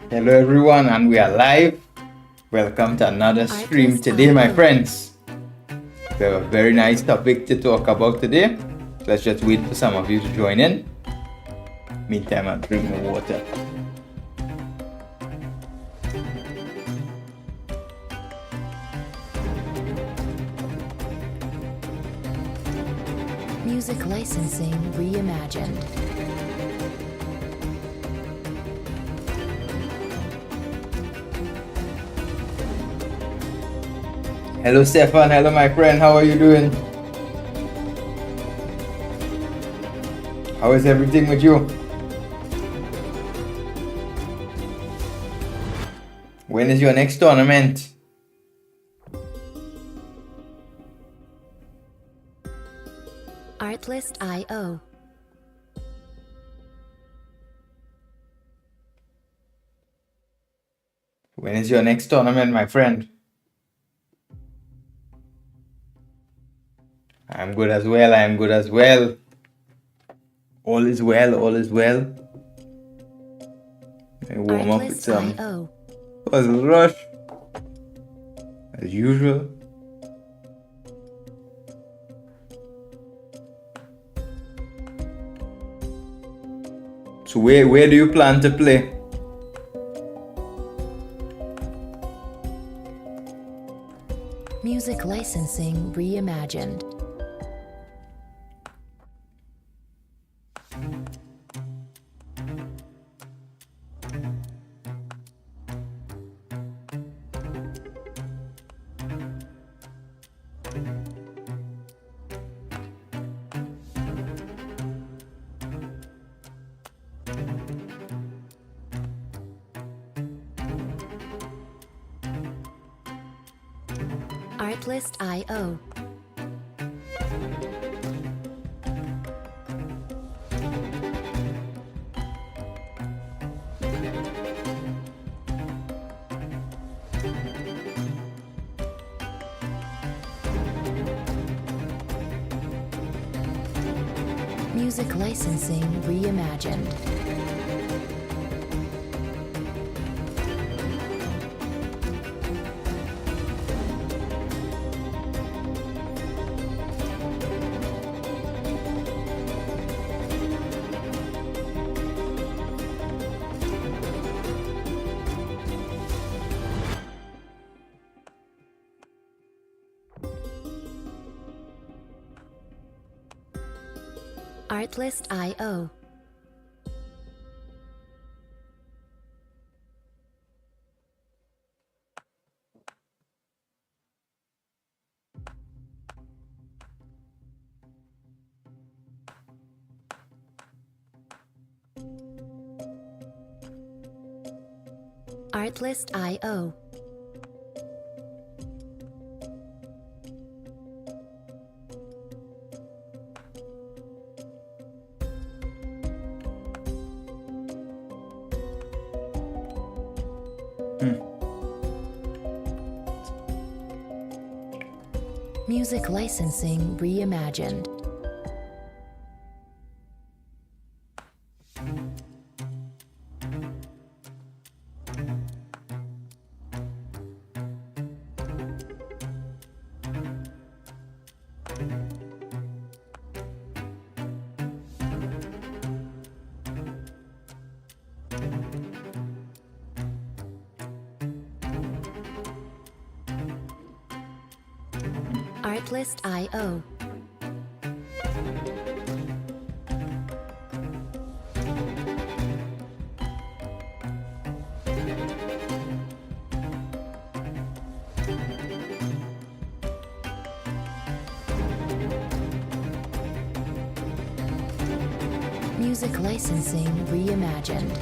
Hello everyone, and we are live. Welcome to another stream today, my friends. We have a very nice topic to talk about today. Let's just wait for some of you to join in. Meantime, I'll drink my water. Music licensing reimagined. Hello Stefan, hello my friend, how are you doing? How is everything with you? When is your next tournament? Artlist.io. When is your next tournament, my friend? I'm good as well, I'm good as well. All is well, all is well. I warm up with some Puzzle Rush, as usual. So where do you plan to play? Music licensing reimagined. Artlist.io. Music licensing reimagined. Artlist.io. Artlist.io. Music licensing reimagined. Artlist.io. Music licensing reimagined.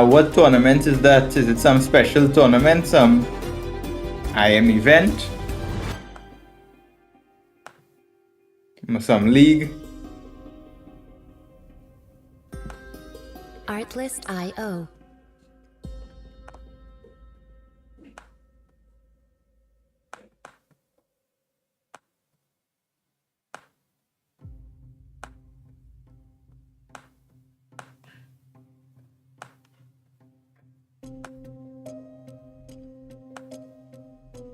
What tournament is that? Is it some special tournament? Some IM event? Some league? Artlist.io.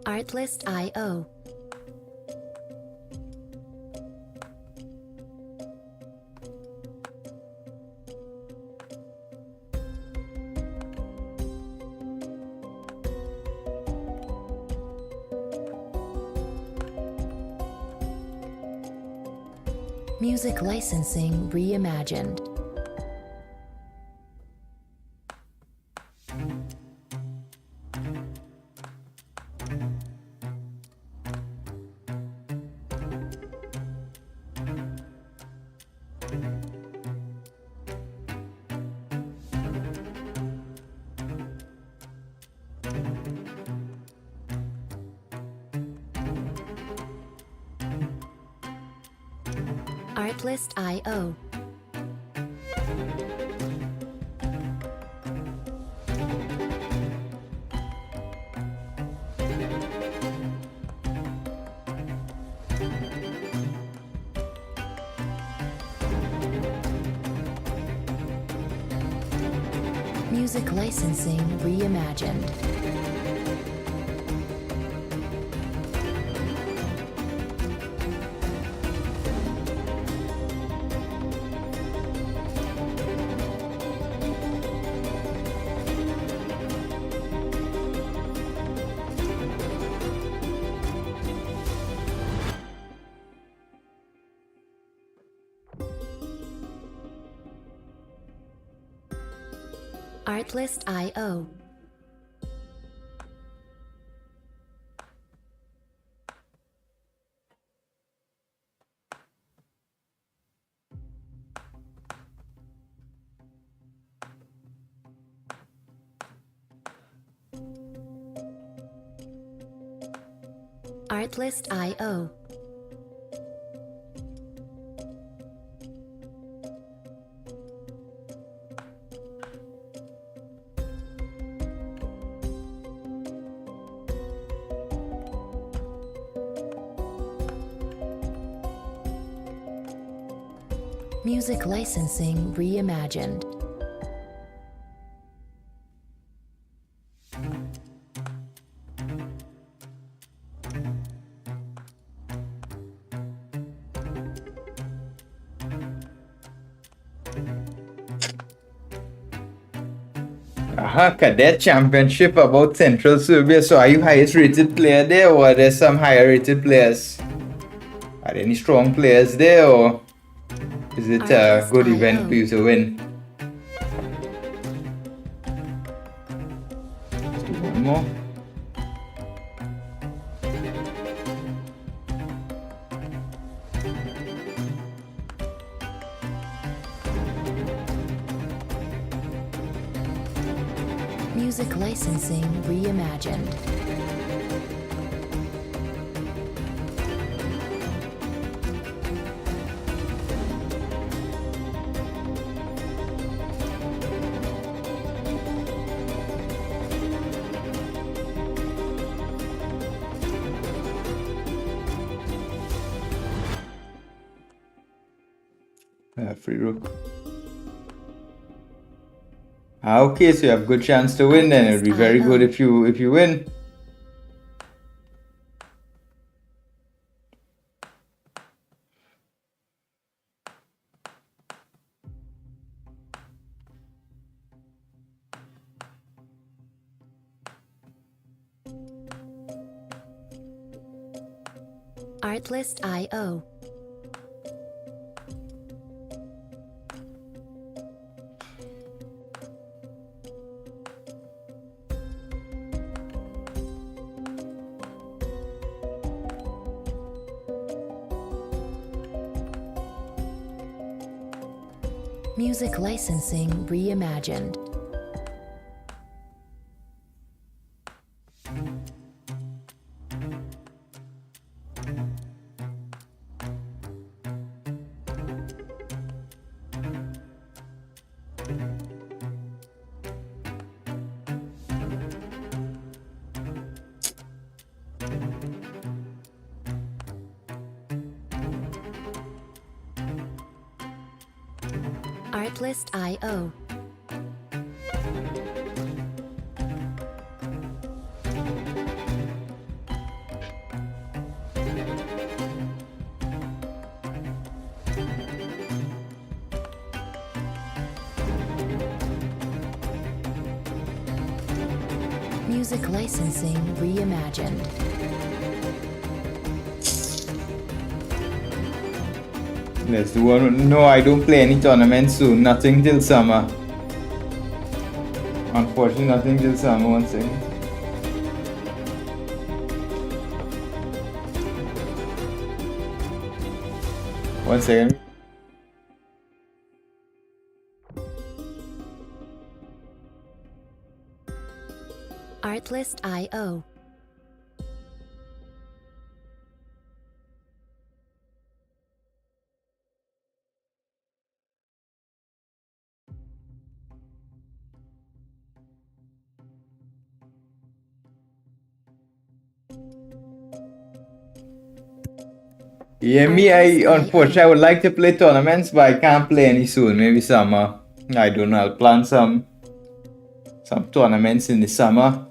Artlist.io. Music licensing reimagined. Artlist.io. Music licensing reimagined. Artlist.io. Artlist.io. Music licensing reimagined. Cadet Championship about Central Serbia. So are you highest rated player there, or are there some higher rated players? Are there any strong players there, or is it a good event for you to win? Let's do one more. Music licensing reimagined. Free rook. Okay, so you have a good chance to win then. It would be very good if you win. Artlist.io. Music licensing reimagined. Artlist.io. Music licensing reimagined. Let's do one. No, I don't play any tournaments soon. Nothing till summer. Unfortunately, nothing till summer. One second. One second. Artlist.io. Yeah, me, unfortunately, I would like to play tournaments, but I can't play any soon. Maybe summer. I don't know. I'll plan some tournaments in the summer.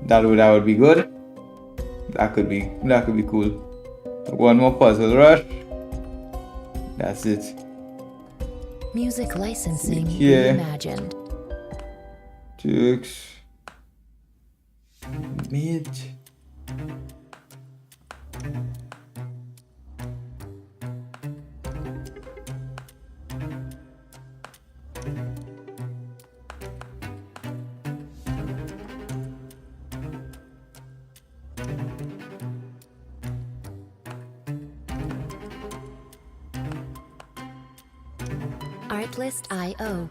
That would be good. That could be cool. One more puzzle rush. That's it. Music licensing Yeah. reimagined. Turks. Mid. Artlist.io.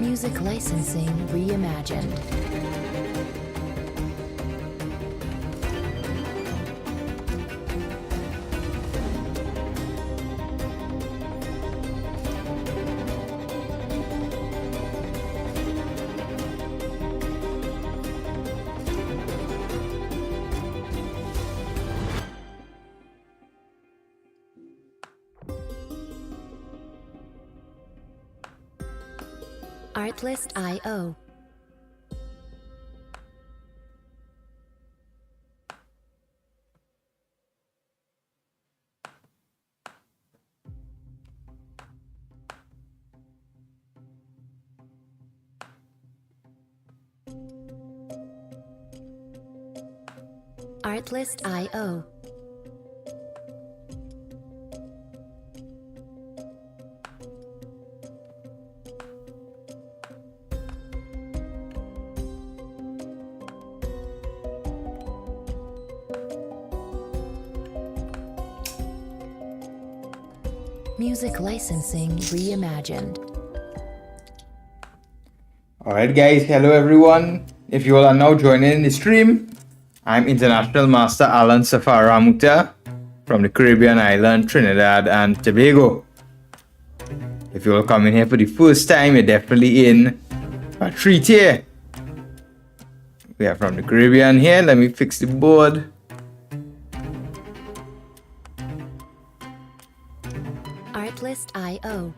Music licensing reimagined. Artlist.io. Artlist.io. Music licensing reimagined. Alright guys, hello everyone. If you all are now joining in the stream, I'm International Master Alan Safar Ramoutar from the Caribbean island Trinidad and Tobago. If you're coming here for the first time, you're definitely in a treat here. We are from the Caribbean here. Let me fix the board. Artlist.io.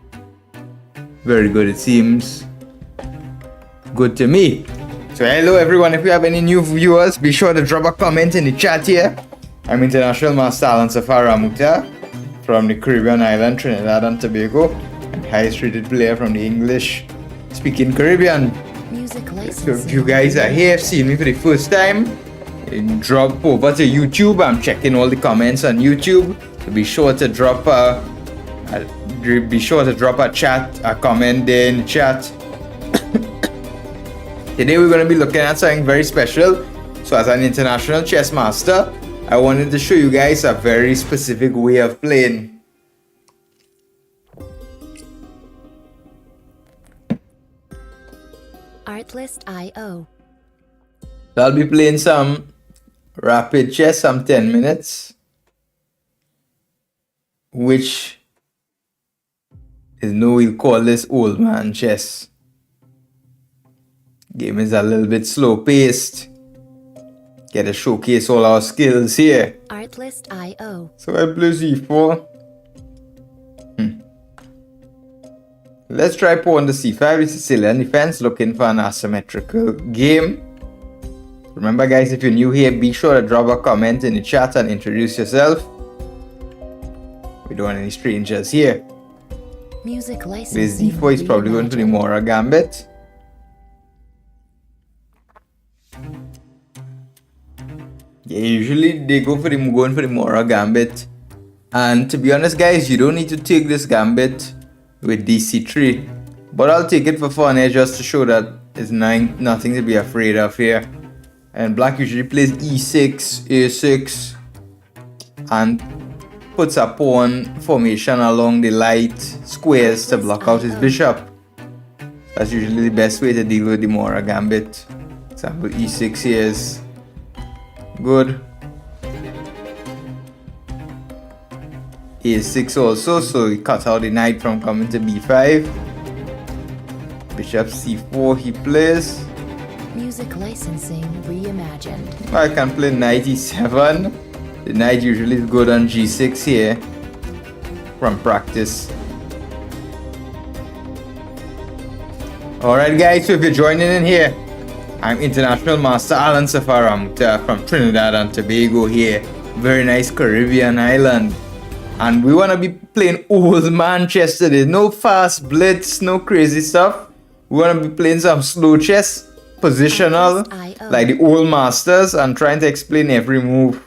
Very good, it seems. Good to me. So hello everyone, if you have any new viewers, be sure to drop a comment in the chat here. I'm International Master Alan Safar Ramoutar from the Caribbean island Trinidad and Tobago, and highest rated player from the English speaking Caribbean. Music So licensing. if you guys are here, seen me for the first time, drop over to YouTube. I'm checking all the comments on YouTube. So be sure to drop a comment there in the chat. Today we're going to be looking at something very special. So as an international chess master, I wanted to show you guys a very specific way of playing. Artlist.io. So I'll be playing some rapid chess, some 10 minutes, which is we'll call this old man chess. Game is a little bit slow paced. Get to showcase all our skills here. Artlist.io. So I play c4. Let's try pawn to c5. The Sicilian defense looking for an asymmetrical game. Remember guys, if you're new here, be sure to drop a comment in the chat and introduce yourself. We don't want any strangers here. Music This licensing d4 is probably going for the Mora gambit. Yeah, usually they go for going for the Mora gambit. And to be honest guys, you don't need to take this gambit with dc3. But I'll take it for fun here just to show that it's nothing to be afraid of here. And black usually plays e6, a6, and puts a pawn formation along the light squares to block out his bishop. That's usually the best way to deal with the Mora gambit. Example, e6 here is good. a6 also, so he cuts out the knight from coming to b5. Bishop c4 he plays. Music licensing reimagined. I can play knight e7. The knight usually is good on g6 here from practice. Alright guys, so if you're joining in here, I'm International Master Alan Safar Ramoutar from Trinidad and Tobago here. Very nice Caribbean island. And we want to be playing old man chess today. No fast blitz, no crazy stuff. We want to be playing some slow chess, positional, like the old masters, and trying to explain every move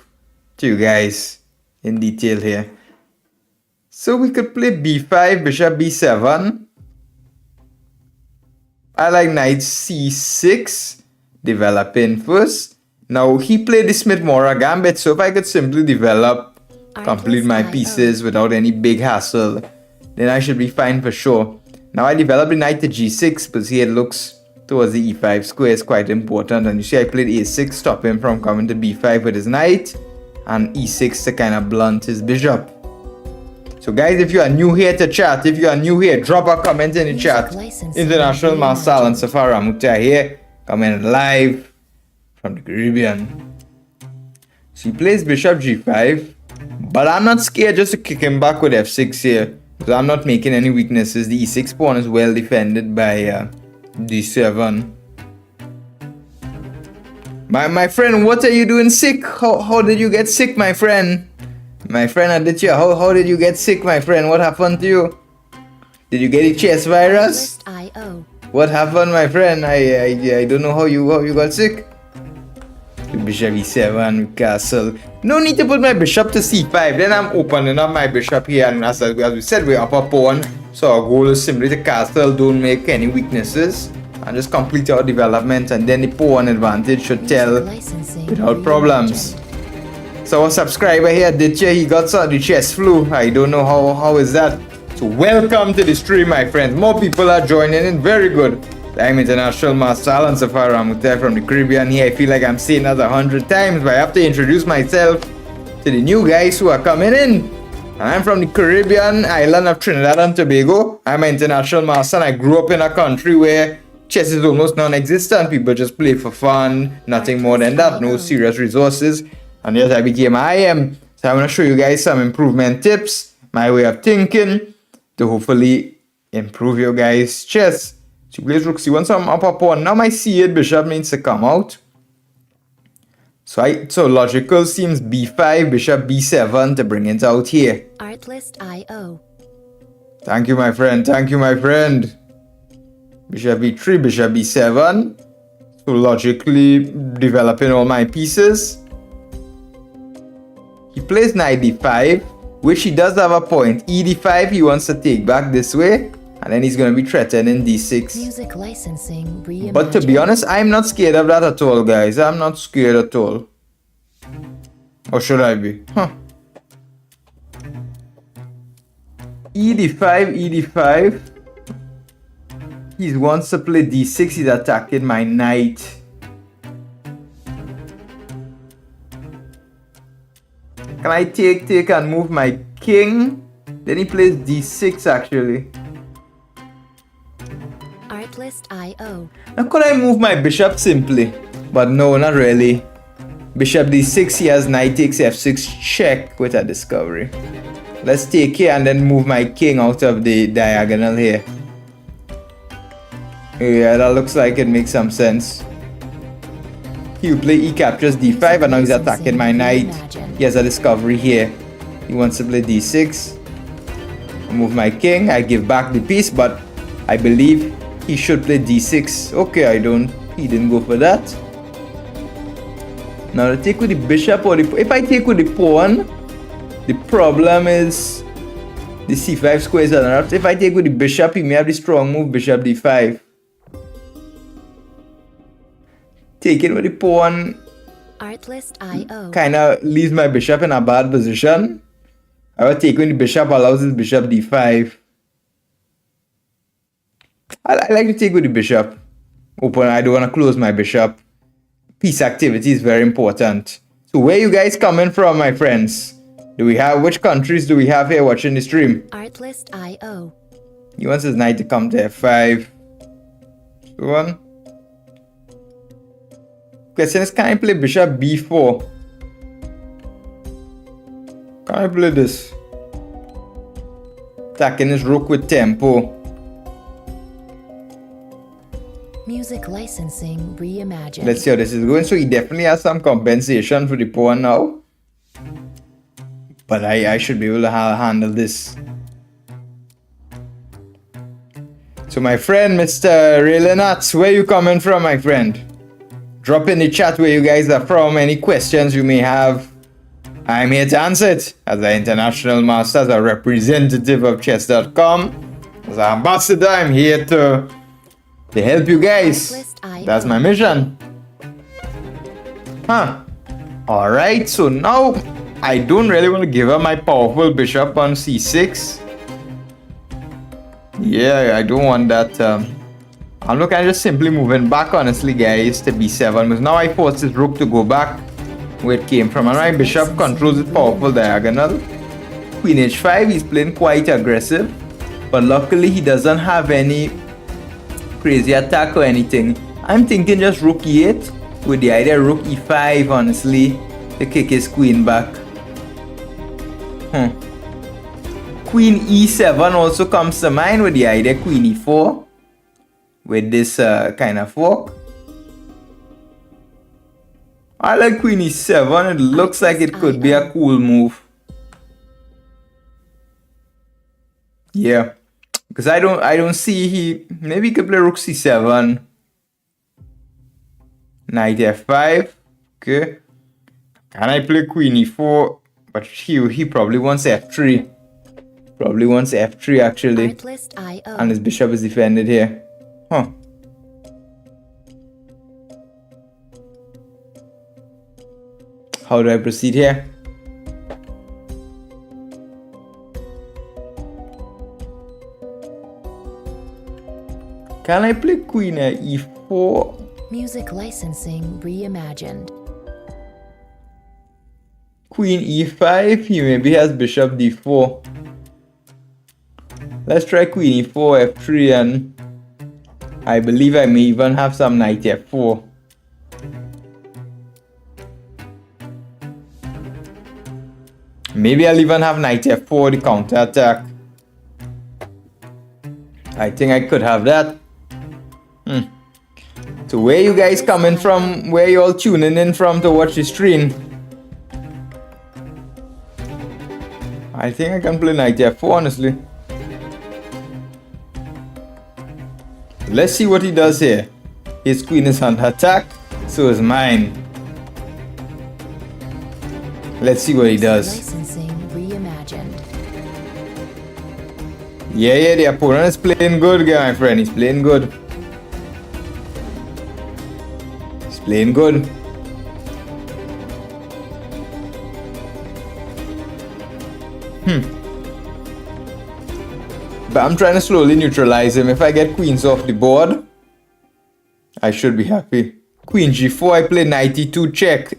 to you guys in detail here. So we could play b5, bishop b7. I like knight c6, developing first. Now he played the Smith-Mora gambit, so if I could simply develop, complete my pieces without any big hassle, then I should be fine for sure. Now I developed the knight to g6, but here it looks towards the e5 square is quite important, and you see I played a6, stop him from coming to b5 with his knight, and e6 to kind of blunt his bishop. So guys, if you are new here to chat, if you are new here, drop a comment in the chat. International Master Alan Safar Ramoutar here, coming live from the Caribbean. So he plays bishop g5, but I'm not scared just to kick him back with f6 here, because I'm not making any weaknesses. The e6 pawn is well defended by d7. My friend, what are you doing sick? How did you get sick, my friend? My friend Aditya, how did you get sick, my friend? What happened to you? Did you get a chest virus? What happened, my friend? I don't know how you got sick. Bishop e7, castle. No need to put my bishop to c5. Then I'm opening up my bishop here, and as we said, we're up a pawn. So our goal is simply to castle, don't make any weaknesses, and just complete our development, and then the pawn advantage should tell without problems. So our subscriber here, Aditya, he got the chest flu. I don't know how is that. So welcome to the stream, my friends. More people are joining in. Very good. I'm International Master Alan Safar Ramoutar from the Caribbean here. I feel like I'm saying that 100 times, but I have to introduce myself to the new guys who are coming in. I'm from the Caribbean island of Trinidad and Tobago. I'm an international master, and I grew up in a country where chess is almost non-existent. People just play for fun, nothing more than that, no serious resources. And yet I became I am. So I'm going to show you guys some improvement tips, my way of thinking, to hopefully improve your guys' chess. So plays rook c1, so I'm up a pawn. Now my c8 bishop needs to come out. So logical seems b5, bishop b7 to bring it out here. Artlist.io. Thank you, my friend. Thank you, my friend. Bishop b3, bishop b7. So logically developing all my pieces. He plays knight d5, which he does have a point. E d5 he wants to take back this way, and then he's going to be threatening d6. Music licensing reimagined. But to be honest, I'm not scared of that at all, guys. I'm not scared at all. Or should I be? Huh. E d5, e d5. He wants to play d6. He's attacking my knight. Can I take and move my king? Then he plays d6 actually. Artlist.io. Now could I move my bishop simply? But no, not really. Bishop d6, he has knight takes f6 check with a discovery. Let's take here and then move my king out of the diagonal here. Yeah, that looks like it makes some sense. He will play E captures D5, and now he's attacking my knight. He has a discovery here. He wants to play D6. I move my king. I give back the piece, but I believe he should play D6. Okay, he didn't go for that. Now to take with the bishop or if I take with the pawn, the problem is the C5 square is enough. If I take with the bishop, he may have the strong move bishop D5. Taking with the pawn Artlist.io kind of leaves my bishop in a bad position. However, taking with the bishop allows his bishop D5. I like to take with the bishop. Open. I don't want to close my bishop. Piece activity is very important. So where you guys coming from, my friends? Which countries do we have here watching the stream? Artlist.io He wants his knight to come to F5. So on. Question is, can I play bishop B4? Can I play this? Attacking his rook with tempo. Music licensing reimagined. Let's see how this is going. So he definitely has some compensation for the pawn now. But I should be able to handle this. So my friend, Mr. Raylanats, where you coming from, my friend? Drop in the chat where you guys are from. Any questions you may have. I'm here to answer it. As an international master, as a representative of chess.com, as an ambassador, I'm here to help you guys. That's my mission. Alright, so now I don't really want to give up my powerful bishop on c6. Yeah, I don't want that. I'm looking at just simply moving back, honestly, guys, to b7. Because now I force this rook to go back where it came from. And my bishop controls this powerful diagonal. Queen h5, he's playing quite aggressive. But luckily, he doesn't have any crazy attack or anything. I'm thinking just rook e8 with the idea rook e5, honestly, to kick his queen back. Queen e7 also comes to mind with the idea queen e4 with this kind of fork. I like queen e7. It looks like it could be a cool move. Yeah, because I don't see maybe he could play rook c7, knight f5. Okay, can I play queen e4? But he probably wants f3. Probably wants f3 actually. And his bishop is defended here. How do I proceed here? Can I play queen at e4? Music licensing reimagined. Queen e5, he maybe has bishop d4. Let's try queen e4, f3, and I believe I may even have some knight f4. Maybe I'll even have knight f4, the counter attack. I think I could have that. So where you guys coming from? Where you all tuning in from to watch the stream? I think I can play knight f4, honestly. Let's see what he does here. His queen is under attack, so is mine. Let's see what he does. Licensing reimagined. Yeah, the opponent is playing good, my friend. He's playing good. He's playing good. But I'm trying to slowly neutralize him. If I get queens off the board, I should be happy. Queen g4, I play knight e2 check,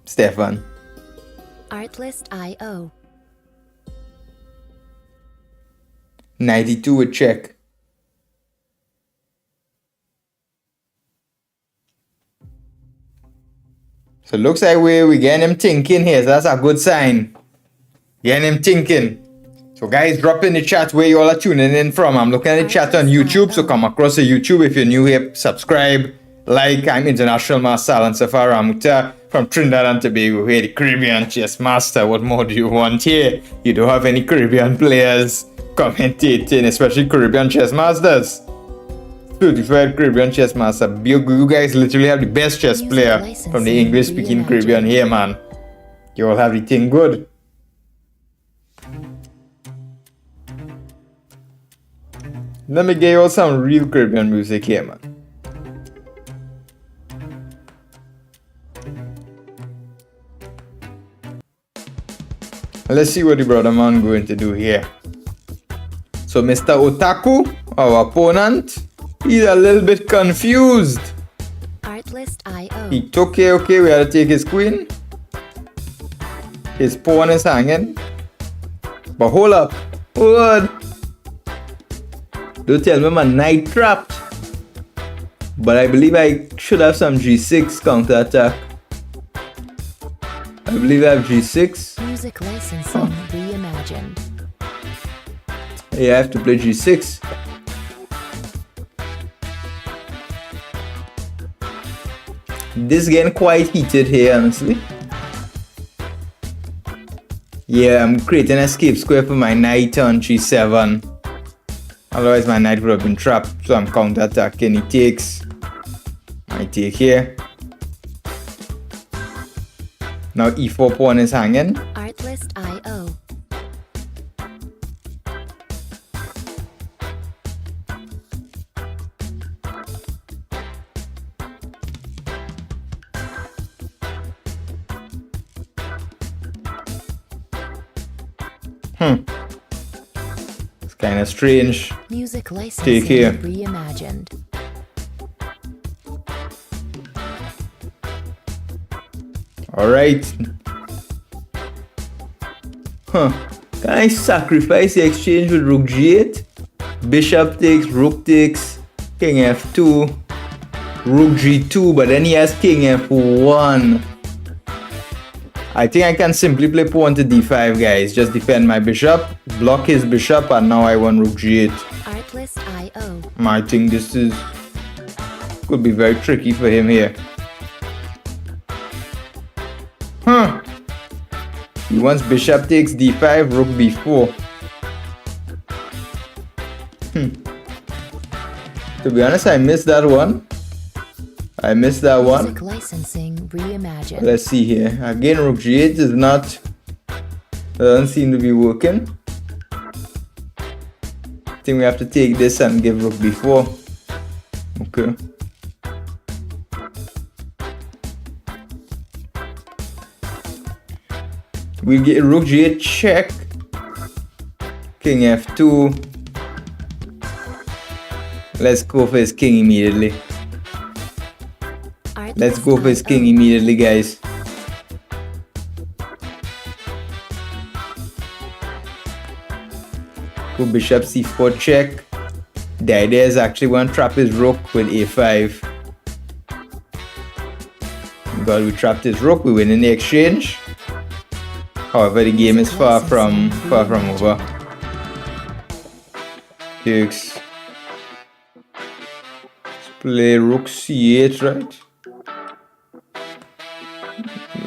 Stefan. Artlist.io Knight e2 with check. So it looks like we getting him thinking here. So that's a good sign. Getting him thinking. So So guys, drop in the chat where you all are tuning in from. I'm looking at the chat on YouTube, so come across the YouTube. If you're new here, subscribe, like. I'm International Master Alan Safar Ramoutar from Trinidad and Tobago, here the Caribbean Chess Master. What more do you want here? You don't have any Caribbean players commentating, especially Caribbean Chess Masters. Certified Caribbean Chess Master. You guys literally have the best chess player from the English-speaking Caribbean here, man. You all have the thing good. Let me get you all some real Caribbean music here, man. Let's see what the brother man going to do here. So Mr. Otaku, our opponent, he's a little bit confused. Artlist.io. He took okay, we had to take his queen. His pawn is hanging. But hold up. Hold on. Don't tell me my knight trapped. But I believe I should have some g6 counter attack. I believe I have g6. Music licensing reimagined. Yeah, I have to play g6. This getting quite heated here, honestly. Yeah, I'm creating an escape square for my knight on g7. Otherwise my knight would have been trapped, so I'm counter-attacking. He takes. I take here. Now e4 pawn is hanging. Artlist.io. It's kind of strange. Music licensing here. reimagined. Alright. Can I sacrifice the exchange with rook g8? Bishop takes, rook takes, king f2, rook g2, but then he has king f1. I think I can simply play pawn to d5, guys. Just defend my bishop, block his bishop, and now I want rook g8. Artlist.io. I think this could be very tricky for him here. He wants bishop takes d5, rook b4. To be honest, I missed that one. Music licensing reimagined. Let's see here. Again, rook g8 is not. Doesn't seem to be working. I think we have to take this and give rook b4. Okay. We'll get rook g8 check. King f2. Let's go for his king immediately. Let's go for his king immediately, guys. Go bishop c4 check. The idea is actually want to trap his rook with a5. God, we trapped his rook. We win in the exchange. However, the game is far from over. Takes. Let's play rook c8, right?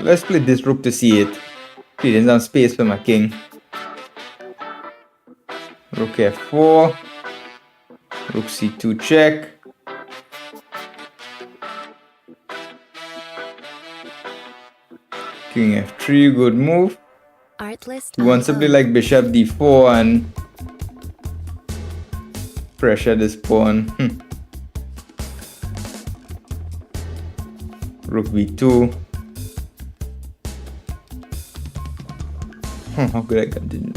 Let's play this rook to c8. Creating some space for my king. Rook f4. Rook c2 check. King f3, good move. Artlist. He wants to play like bishop d4 and pressure this pawn. Rook b2. How could I continue?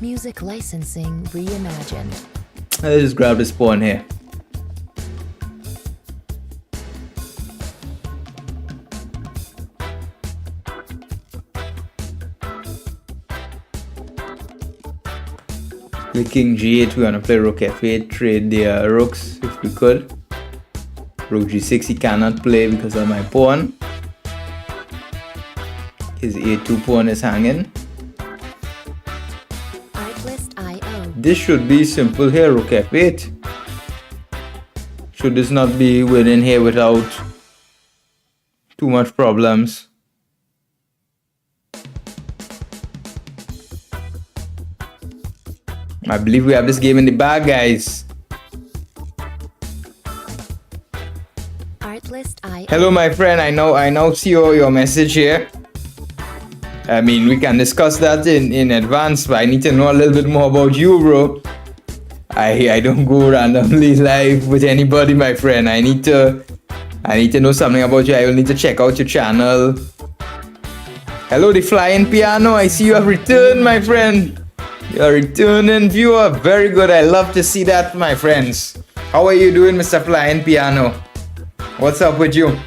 Music licensing reimagined. Let's just grab this pawn here. Play king g8, we're gonna play rook f8, trade the rooks if we could. Rook g6 he cannot play because of my pawn. his a2 pawn is hanging. Artlist.io. This should be simple here, rook f8. Should this not be winning here without too much problems? I believe we have this game in the bag, guys. Artlist.io. Hello, my friend. I now see your message here. I mean, we can discuss that in advance, but I need to know a little bit more about you, bro. I don't go randomly live with anybody, my friend. I need to know something about you. I will need to check out your channel. Hello, the flying piano. I see you have returned, my friend. You're a returning viewer. Very good. I love to see that, my friends. How are you doing, Mr. Flying Piano? What's up with you?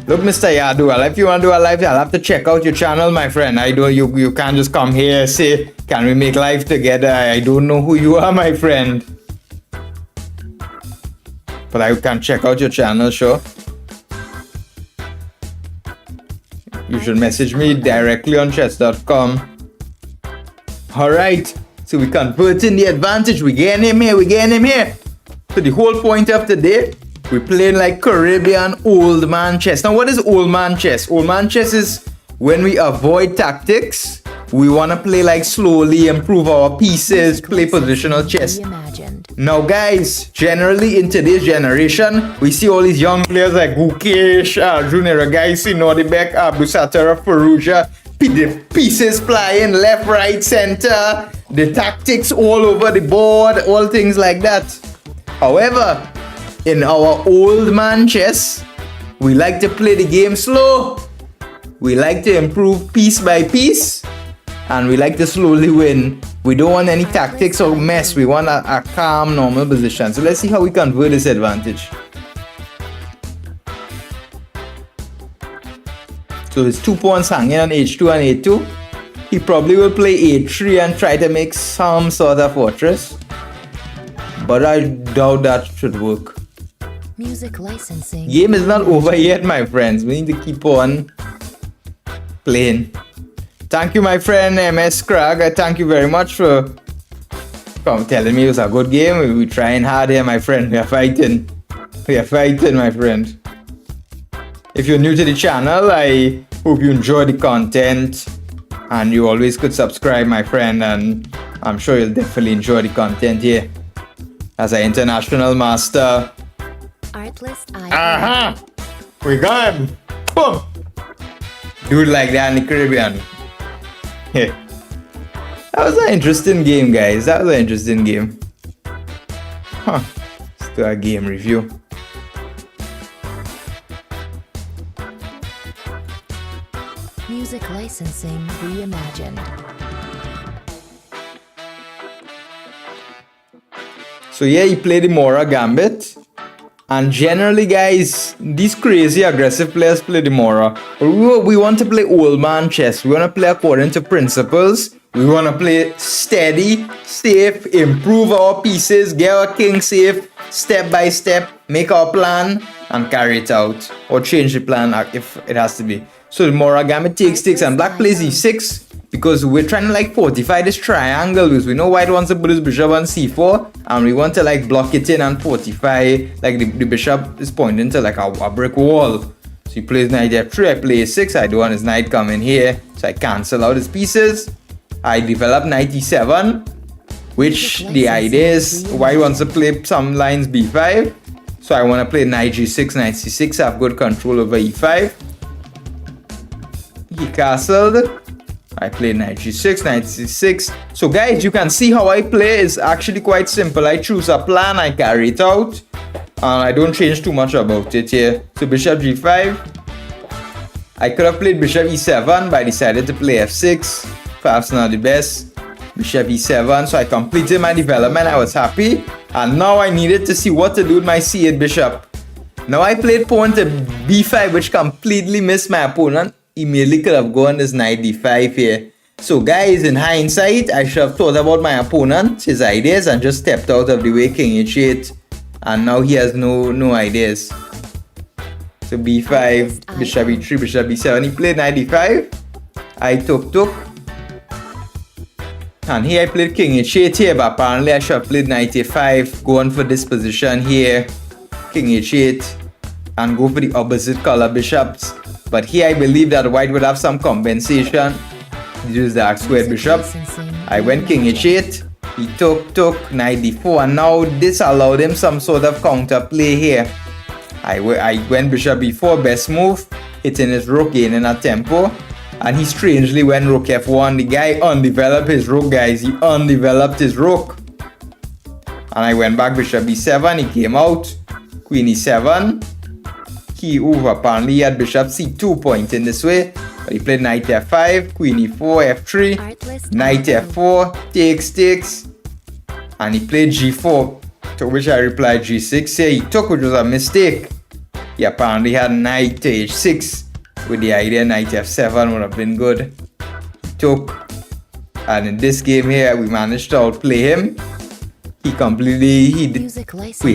Look, Mr. Yadua, if you want to do a live, I'll have to check out your channel, my friend. You can't just come here and say, can we make live together? I don't know who you are, my friend. But I can check out your channel, sure. You should message me directly on chess.com. Alright, so we converting the advantage. We getting him here. So the whole point of today, we're playing like Caribbean old man chess. Now what is old man chess? Old man chess is when we avoid tactics. We want to play like slowly, improve our pieces, play positional chess. Reimagined. Now guys, generally in today's generation, we see all these young players like Gukesh, Arjun Iragaisi, Nordibek, Abu Satara, Faruja, the pieces flying left, right, center, the tactics all over the board, all things like that. However, in our old man chess, we like to play the game slow. We like to improve piece by piece, and we like to slowly win. We don't want any tactics or mess. We want a calm, normal position. So let's see how we convert this advantage. So his 2 pawns hanging on h2 and a2. He probably will play a3 and try to make some sort of fortress. But I doubt that should work. Music licensing. Game is not over yet, my friends. We need to keep on playing. Thank you, my friend MS Krag. I thank you very much for telling me it was a good game. We're trying hard here, my friend. We are fighting. We are fighting, my friend. If you're new to the channel, I hope you enjoy the content. And you always could subscribe, my friend. And I'm sure you'll definitely enjoy the content here. As an international master. Artlist.io. Aha! We got him! Boom! Dude like that in the Caribbean. Yeah. That was an interesting game, guys. That was an interesting game. Huh. Let's do a game review. Music licensing reimagined. So yeah, he played the Mora Gambit. And generally, guys, these crazy aggressive players play the Mora. We want to play old man chess. We want to play according to principles. We want to play steady, safe, improve our pieces, get our king safe, step by step, make our plan, and carry it out. Or change the plan if it has to be. So the Mora Gambit takes, and black plays e6. Because we're trying to like fortify this triangle, because we know white wants to put his bishop on c4, and we want to like block it in and fortify, like the bishop is pointing to like a brick wall. So he plays knight f3, I play a6, I don't want his knight coming here, so I cancel out his pieces. I develop knight e7, which the idea is white wants to play some lines b5, so I want to play knight g6, knight c6, I have good control over e5. He castled. I play knight g6, knight c6. So guys, you can see how I play is actually quite simple. I choose a plan, I carry it out, and I don't change too much about it here. So bishop g5. I could have played bishop e7, but I decided to play f6. Perhaps not the best. Bishop e7. So I completed my development. I was happy. And now I needed to see what to do with my c8 bishop. Now I played pawn to b5, which completely missed my opponent. Immediately could have gone this knight d5 here. So guys, in hindsight, I should have thought about my opponent, his ideas, and just stepped out of the way, king h8. And now he has no ideas. So So b5, bishop e3, bishop b7. He played knight d5. I took. And here I played king h8 here, but apparently I should have played knight a5, going for this position here, king h8, and go for the opposite color bishops. But here I believe that white would have some compensation. Use the dark squared bishop. I went king h8, he took, knight d4, and now this allowed him some sort of counter play here. I went bishop b4, best move, hitting his rook, gaining a tempo. And he strangely went rook f1. The guy undeveloped his rook, guys. He undeveloped his rook. And I went back bishop b7. He came out. Queen e7. Key over. Apparently he had bishop c2 pointing this way. But he played knight f5. Queen e4, f3. Knight f4. Takes. And he played g4. To which I replied g6. Here he took, which was a mistake. He apparently had knight to h6. With the idea knight f7 would have been good. He took, and in this game here we managed to outplay him. We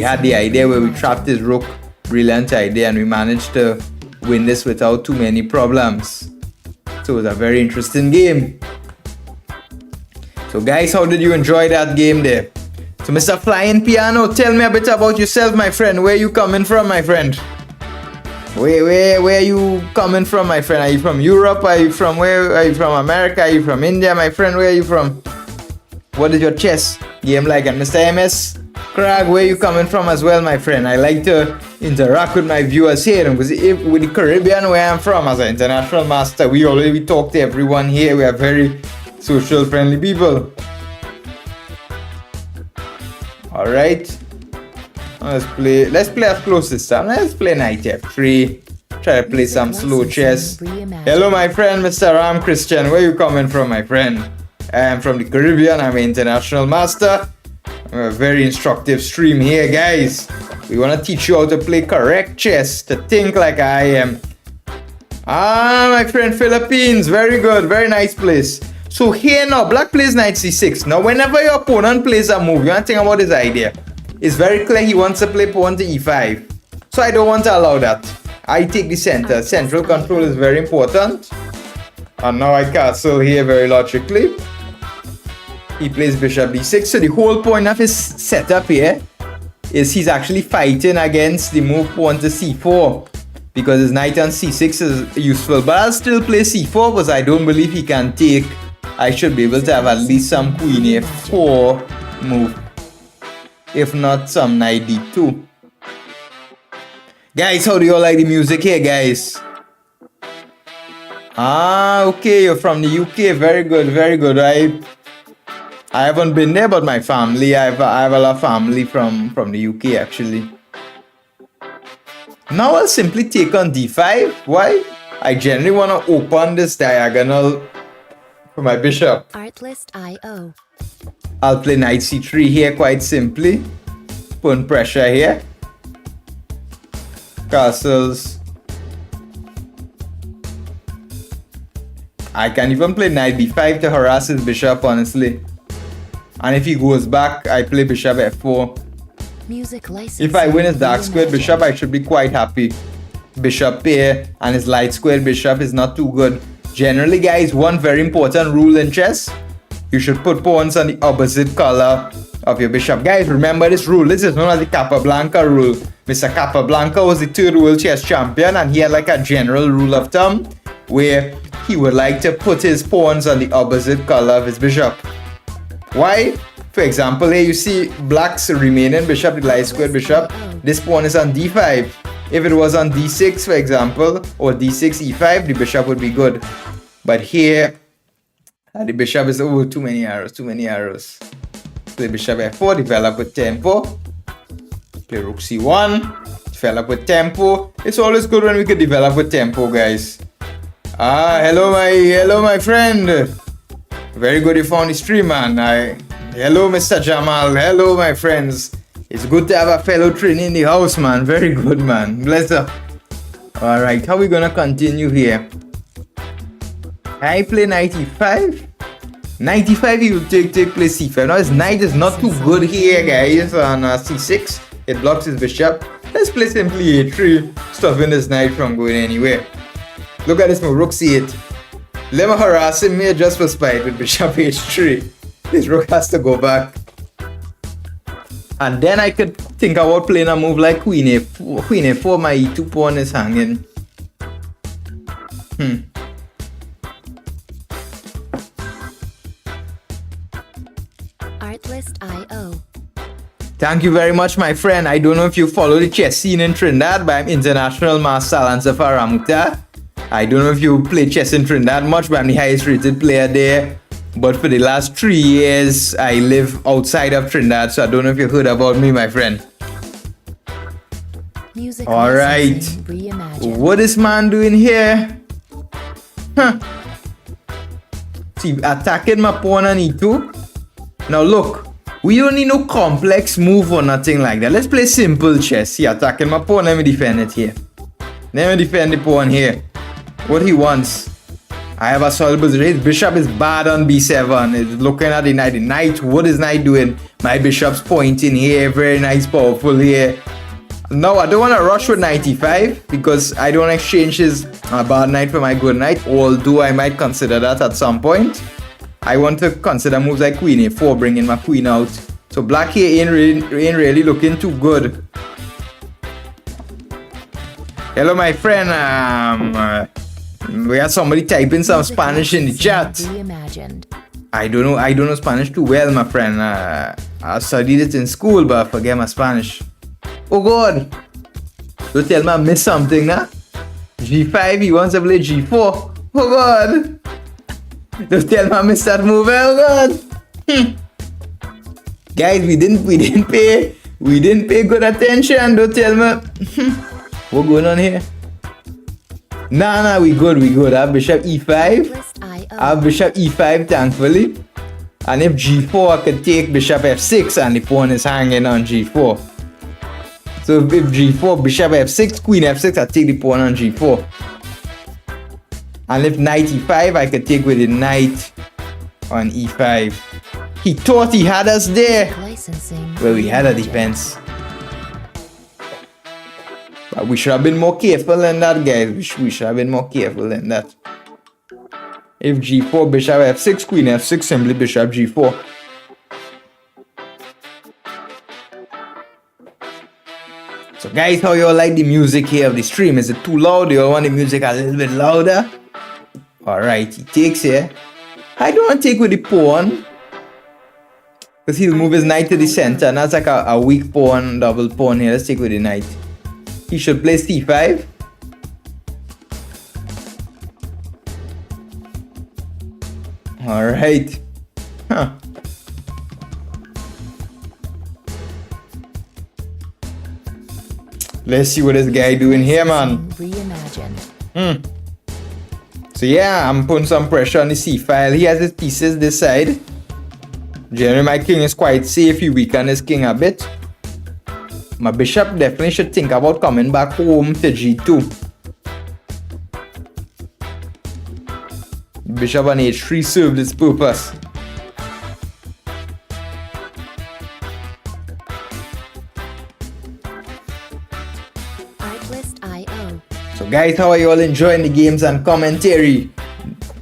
had the idea where we trapped his rook, brilliant idea, and we managed to win this without too many problems. So it was a very interesting game. So guys, how did you enjoy that game there? So Mr. Flying Piano, tell me a bit about yourself, my friend. Where you coming from, my friend? Where are you coming from, my friend? Are you from Europe? Are you from where? Are you from America? Are you from India, my friend? Where are you from? What is your chess game like? And Mr. MS Crag, where are you coming from as well, my friend? I like to interact with my viewers here because with the Caribbean where I'm from as an international master, we talk to everyone here. We are very social friendly people. All right. Let's play up close this time. Let's play knight f3. Try to play some slow chess. Hello, my friend, Mr. Ram Christian. Where you coming from, my friend? I am from the Caribbean. I'm an international master. I'm a very instructive stream here, guys. We want to teach you how to play correct chess, to think like I am. My friend, Philippines. Very good. Very nice place. So here now, black plays knight c6. Now, whenever your opponent plays a move, you want to think about this idea. It's very clear he wants to play pawn to e5. So I don't want to allow that. I take the center. Central control is very important. And now I castle here very logically. He plays bishop d6. So the whole point of his setup here is he's actually fighting against the move pawn to c4. Because his knight on c6 is useful. But I'll still play c4 because I don't believe he can take. I should be able to have at least some queen a4 move. If not, some knight d2. Guys, how do you all like the music here, guys? Okay, you're from the UK. Very good, very good. I haven't been there, but my family, I have a lot of family from the UK actually. Now I'll simply take on d5. Why? I generally want to open this diagonal for my bishop. Artlist.io. I'll play knight c3 here quite simply. Put pressure here. Castles. I can even play knight b5 to harass his bishop, honestly. And if he goes back, I play bishop f4. If I win his dark squared bishop, I should be quite happy. Bishop pair and his light squared bishop is not too good. Generally, guys, one very important rule in chess. You should put pawns on the opposite color of your bishop. Guys, remember this rule. This is known as the Capablanca rule. Mr. Capablanca was the 3rd world chess champion and he had like a general rule of thumb where he would like to put his pawns on the opposite color of his bishop. Why? For example, here you see black's remaining bishop, the light squared bishop. This pawn is on d5. If it was on d6, for example, or d6, e5, the bishop would be good. But here, the bishop is, too many arrows. Play bishop f4, develop with tempo. Play rook c1, develop with tempo. It's always good when we can develop with tempo, guys. Hello my friend. Very good you found the stream, man. Hello Mr. Jamal. Hello my friends. It's good to have a fellow trainee in the house, man. Very good, man. Bless up. Alright, how we gonna continue here? I play knight e5. Knight e5, he will take play c5. Now his knight is not too good here, guys, on c6. It blocks his bishop. Let's play simply a3, stopping this knight from going anywhere. Look at this move, rook c8. Let me harass him here just for spite with bishop h3. This rook has to go back. And then I could think about playing a move like queen a4. Queen a4, my e2 pawn is hanging. Artlist.io. Thank you very much, my friend. I don't know if you follow the chess scene in Trinidad, but I'm international master Alan Safar Ramoutar. I don't know if you play chess in Trinidad much, but I'm the highest rated player there. But for the last 3 years, I live outside of Trinidad, so I don't know if you heard about me, my friend. Music All right. licensing reimagined. What is man doing here? See, attacking my pawn on e2. Now look, we don't need no complex move or nothing like that. Let's play simple chess. See, attacking my pawn. Let me defend it here. Let me defend the pawn here. What he wants. I have a solid position. His bishop is bad on b7. It's looking at the knight. The knight, what is knight doing? My bishop's pointing here. Very nice, powerful here. No, I don't want to rush with 95 because I don't exchange his bad knight for my good knight, although I might consider that at some point. I want to consider moves like queen a4, bringing my queen out. So black here ain't really looking too good. Hello, my friend. We have somebody typing some Music Spanish in the licensing chat. reimagined. I don't know Spanish too well, my friend. I studied it in school, but I forget my Spanish. Oh God! Don't tell me I missed something, nah? G5, he wants to play G4. Oh God! Don't tell me I missed that move, oh God! Guys, we didn't pay good attention. Don't tell me. What going on here? Nah, we good. I have bishop e5. Artlist.io. I have bishop e5, thankfully. And if g4, I could take bishop f6 and the pawn is hanging on g4. So if g4, bishop f6, queen f6, I take the pawn on g4. And if knight e5, I could take with the knight on e5. He thought he had us there. Licensing Well, we had a reimagined. defense. But we should have been more careful than that, guys. We should have been more careful than that. If g4, bishop f6, queen f6, simply bishop g4. So guys, how y'all like the music here of the stream? Is it too loud? Do y'all want the music a little bit louder? Alright, he takes here. I don't want to take with the pawn, because he'll move his knight to the center, and that's like a weak pawn, double pawn here. Let's take with the knight. He should play c5. Alright. Let's see what this guy doing here, man. Reimagined. So yeah, I'm putting some pressure on the c file. He has his pieces this side. Generally, my king is quite safe. He weaken his king a bit. My bishop definitely should think about coming back home to g2. Bishop on h3 served its purpose. Artlist.io. So guys, how are you all enjoying the games and commentary?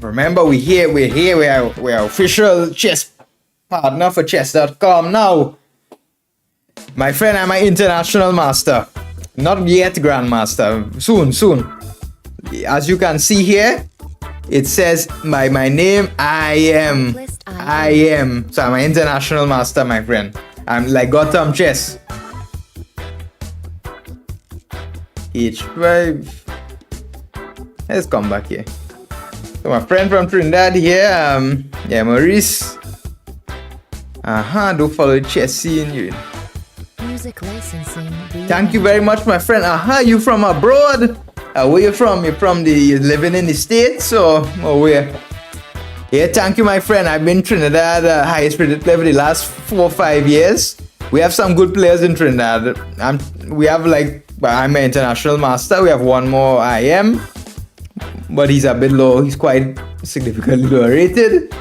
Remember, we're our official chess partner for chess.com now. My friend, I'm an international master. Not yet grandmaster. Soon. As you can see here, it says by my name, I am. So I'm an international master, my friend. I'm like Gotham Chess. H5. Let's come back here. So my friend from Trinidad here, yeah, Maurice. Don't follow the chess scene. Music licensing. Thank you very much, my friend. You from abroad? Where you from? You living in the States or where? Yeah, thank you, my friend. I've been Trinidad highest rated player for the last 4 or 5 years. We have some good players in Trinidad. I'm an international master. We have one more I am, but he's a bit low. He's quite significantly lower rated.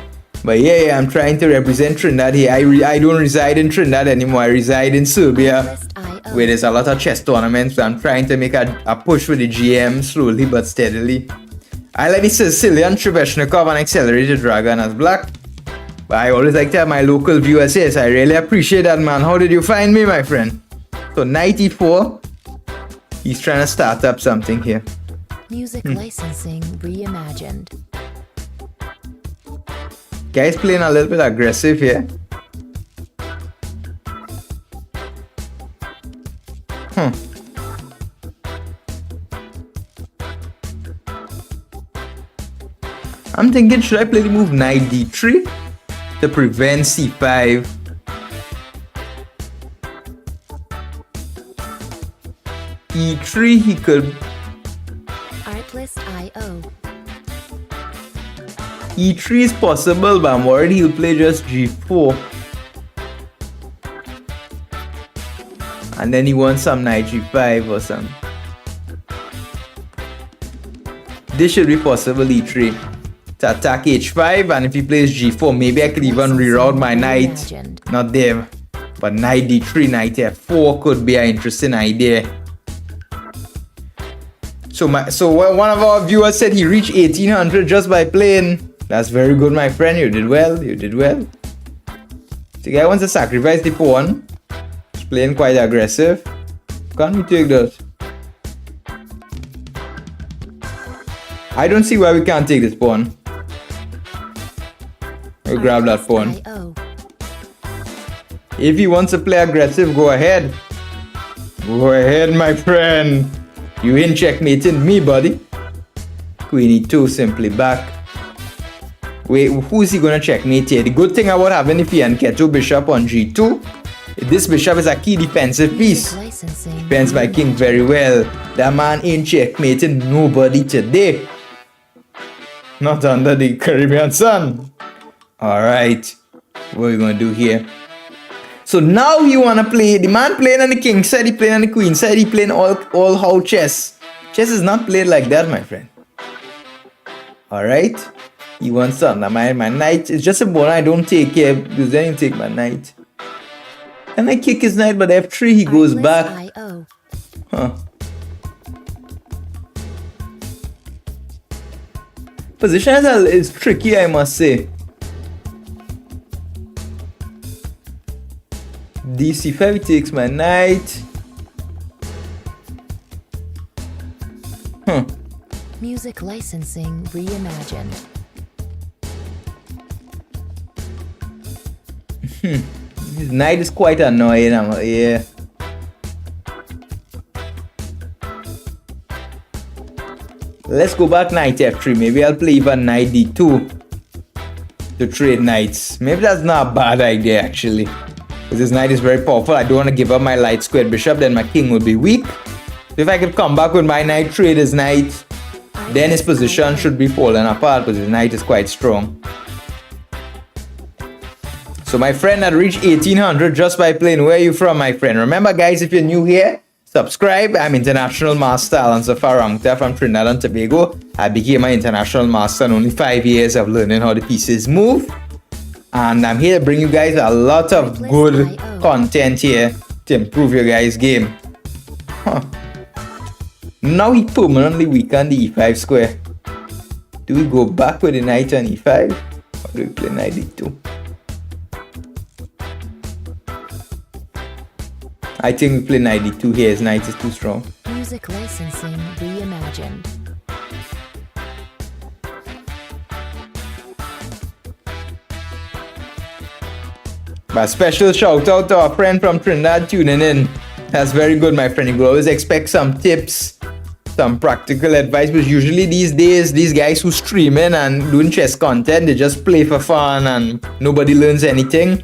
But yeah, I'm trying to represent Trinidad here. I don't reside in Trinidad anymore. I reside in Serbia, where there's a lot of chess tournaments. So I'm trying to make a push with the GM slowly but steadily. I like the Sicilian Treveshnikov and Accelerated Dragon as black. But I always like to have my local viewers here, so I really appreciate that, man. How did you find me, my friend? So 94, he's trying to start up something here. Music licensing reimagined. Guy's playing a little bit aggressive here. I'm thinking, should I play the move knight d3 to prevent c5? e3 he could. Artlist IO. e3 is possible, but I'm worried he'll play just g4. And then he wants some knight g5 or something. This should be possible, e3. To attack h5, and if he plays g4, maybe I could even reroute my knight. Not there. But knight d3, knight f4 could be an interesting idea. So one of our viewers said he reached 1800 just by playing. That's very good, my friend. You did well. You did well. The guy wants to sacrifice the pawn. He's playing quite aggressive. Can't we take that? I don't see why we can't take this pawn. We'll grab that pawn. If he wants to play aggressive, go ahead. Go ahead, my friend. You ain't checkmating me, buddy. Queen e2 simply back. Wait, who's he gonna checkmate here? The good thing about having the Fianchetto bishop on g2, this bishop is a key defensive piece. Defends my king very well. That man ain't checkmating nobody today. Not under the Caribbean sun. Alright, what are we gonna do here? So now you wanna play, the man playing on the king side, he playing on the queen side, he playing all how chess. Chess is not played like that, my friend. Alright, he wants something. My knight is just a pawn I don't take here, because then you take my knight. Can I kick his knight, but f3 he goes back. Huh. Position is tricky, I must say. dc5 takes my knight. Music licensing reimagined. His knight is quite annoying. Yeah. Let's go back knight f3. Maybe I'll play even knight d2 to trade knights. Maybe that's not a bad idea actually. Because this knight is very powerful. I don't want to give up my light squared bishop, then my king will be weak. So if I could come back with my knight, trade his knight, then his position should be falling apart because his knight is quite strong. So my friend had reached 1800 just by playing. Where are you from, my friend? Remember guys, if you're new here, subscribe. I'm International Master Alan Safar Ramoutar from Trinidad and Tobago. I became an International Master in only 5 years of learning how the pieces move. And I'm here to bring you guys a lot of good content here to improve your guys' game. Now he permanently weakened the e5 square. Do we go back with the knight on e5? Or do we play knight d2? I think we play knight d2 here. His knight is too strong. Music licensing reimagined. But special shout out to our friend from Trinidad tuning in. That's very good, my friend. You could always expect some tips, some practical advice, but usually these days, these guys who streaming and doing chess content, they just play for fun and nobody learns anything.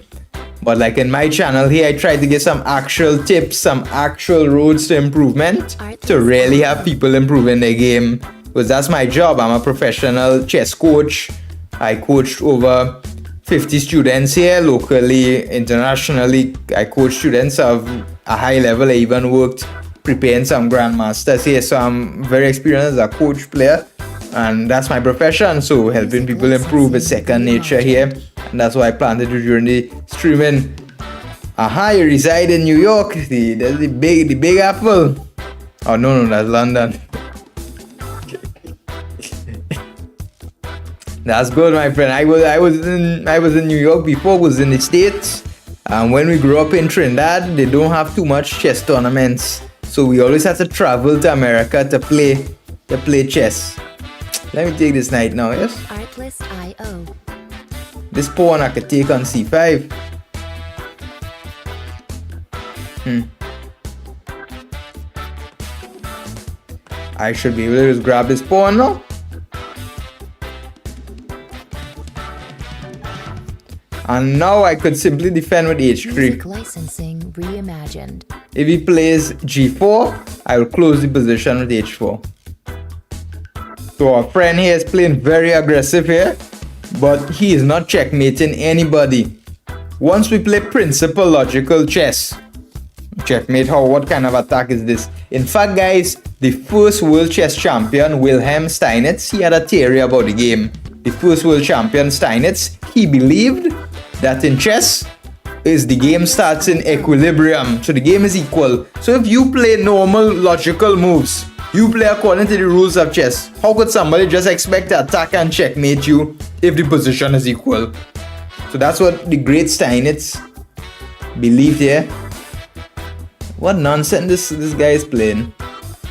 But like in my channel here, I try to get some actual tips, some actual roads to improvement to really have people improving their game. Because that's my job. I'm a professional chess coach. I coached over 50 students here, locally, internationally. I coach students of a high level. I even worked preparing some grandmasters here. So I'm very experienced as a coach player. And that's my profession. So helping people improve is second nature here. And that's why I planned to do during the streaming. Aha, you reside in New York. That's the big apple. Oh no, that's London. That's good, my friend. I was in New York before. Was in the States. And when we grew up in Trinidad, they don't have too much chess tournaments, so we always had to travel to America to play chess. Let me take this knight now. Yes. Artlist.io. This pawn I could take on c5. I should be able to just grab this pawn now. And now I could simply defend with h3. Music licensing reimagined. If he plays g4, I will close the position with h4. So our friend here is playing very aggressive here, but he is not checkmating anybody. Once we play principal logical chess, checkmate how, what kind of attack is this? In fact, guys, the first world chess champion, Wilhelm Steinitz, he had a theory about the game. The first world champion, Steinitz, he believed that in chess, the game starts in equilibrium. So the game is equal. So if you play normal logical moves, you play according to the rules of chess, how could somebody just expect to attack and checkmate you if the position is equal? So that's what the great Steinitz believed here. What nonsense this guy is playing.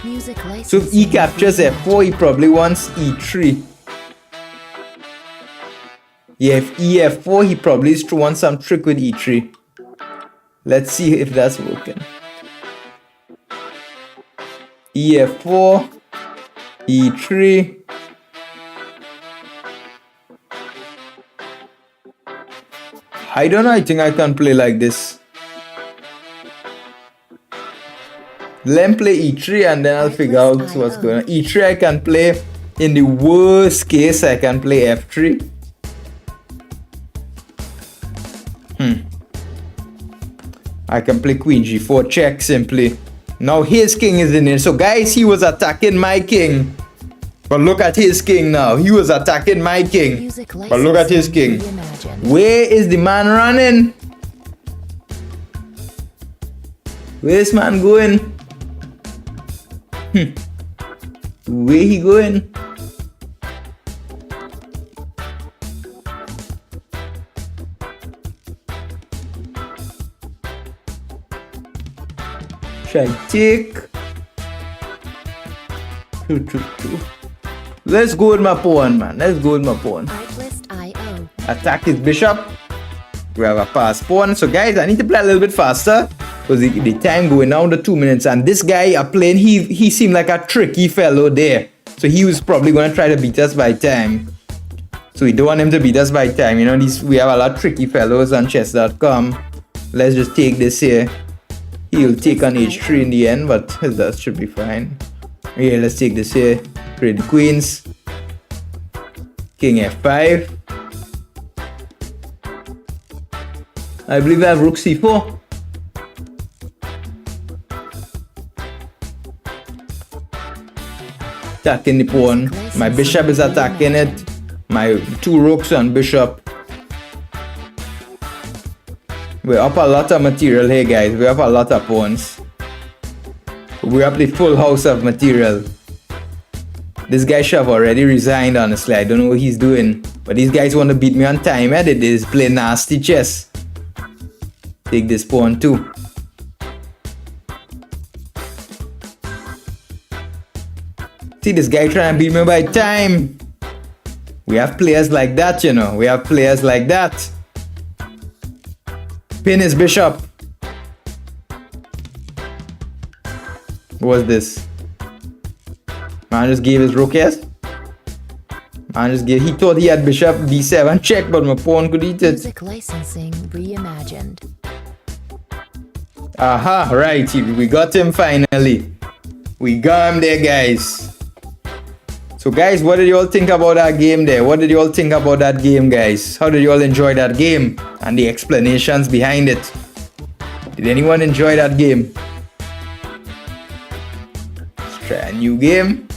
Music So if he licensing captures f4, he probably wants e3. Yeah, if ef4, he probably wants some trick with e3. Let's see if that's working. ef4, e3. I don't know, I think I can play like this. Let me play e3 and then I'll figure out what's going on. e3 I can play. In the worst case, I can play f3. I can play queen g4 check simply. Now his king is in here. So guys, he was attacking my king. But look at his king now. He was attacking my king. Music But look at his king. reimagined. Where is the man running? Where this man going? Where he going? Should I take? Let's go with my pawn, man. Let's go with my pawn. Artlist.io. Attack his bishop. We have a pass pawn. So guys, I need to play a little bit faster because the time going down to 2 minutes. And this guy are playing, he seemed like a tricky fellow there. So he was probably going to try to beat us by time. So we don't want him to beat us by time. You know, we have a lot of tricky fellows on chess.com. Let's just take this here. He'll take on h3 in the end, but that should be fine. Here, let's take this here. Create the queens. King f5. I believe I have rook c4. Attacking the pawn. My bishop is attacking it. My two rooks on bishop. We're up a lot of material here, guys. We're up a lot of pawns. We're up the full house of material. This guy should have already resigned, honestly. I don't know what he's doing. But these guys want to beat me on time. They just play nasty chess. Take this pawn too. See this guy trying to beat me by time. We have players like that, you know. We have players like that. Pin his bishop. What's this? Man just gave his rook, yes? Man just gave, he thought he had bishop b7 check, but my pawn could eat it. Music licensing reimagined. Aha, right, we got him finally. We got him there, guys. So guys, what did you all think about that game there? What did you all think about that game, guys? How did you all enjoy that game? And the explanations behind it. Did anyone enjoy that game? Let's try a new game.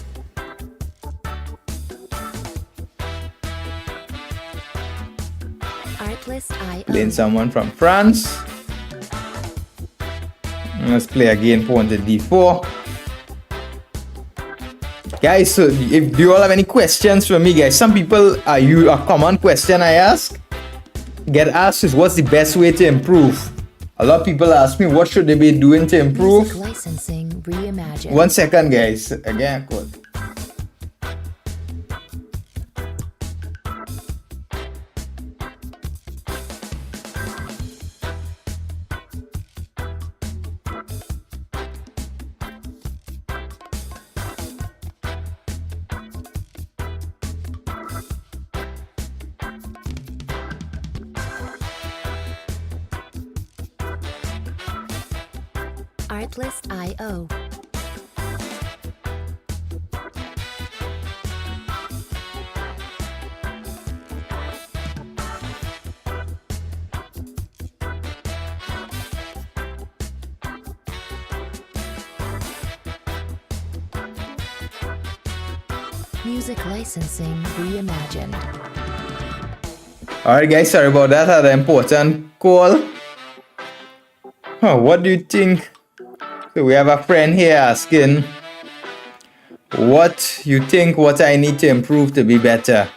Playing someone from France. Let's play again, pawn to d4. Guys, so if do you all have any questions for me, guys? Some people a common question I get asked is, what's the best way to improve? A lot of people ask me, what should they be doing to improve? Music licensing reimagined. 1 second, guys. Again, code. Artlist.io. Music licensing reimagined. Alright, guys, sorry about that. I had an important call. What do you think? So we have a friend here asking, what you think what I need to improve to be better?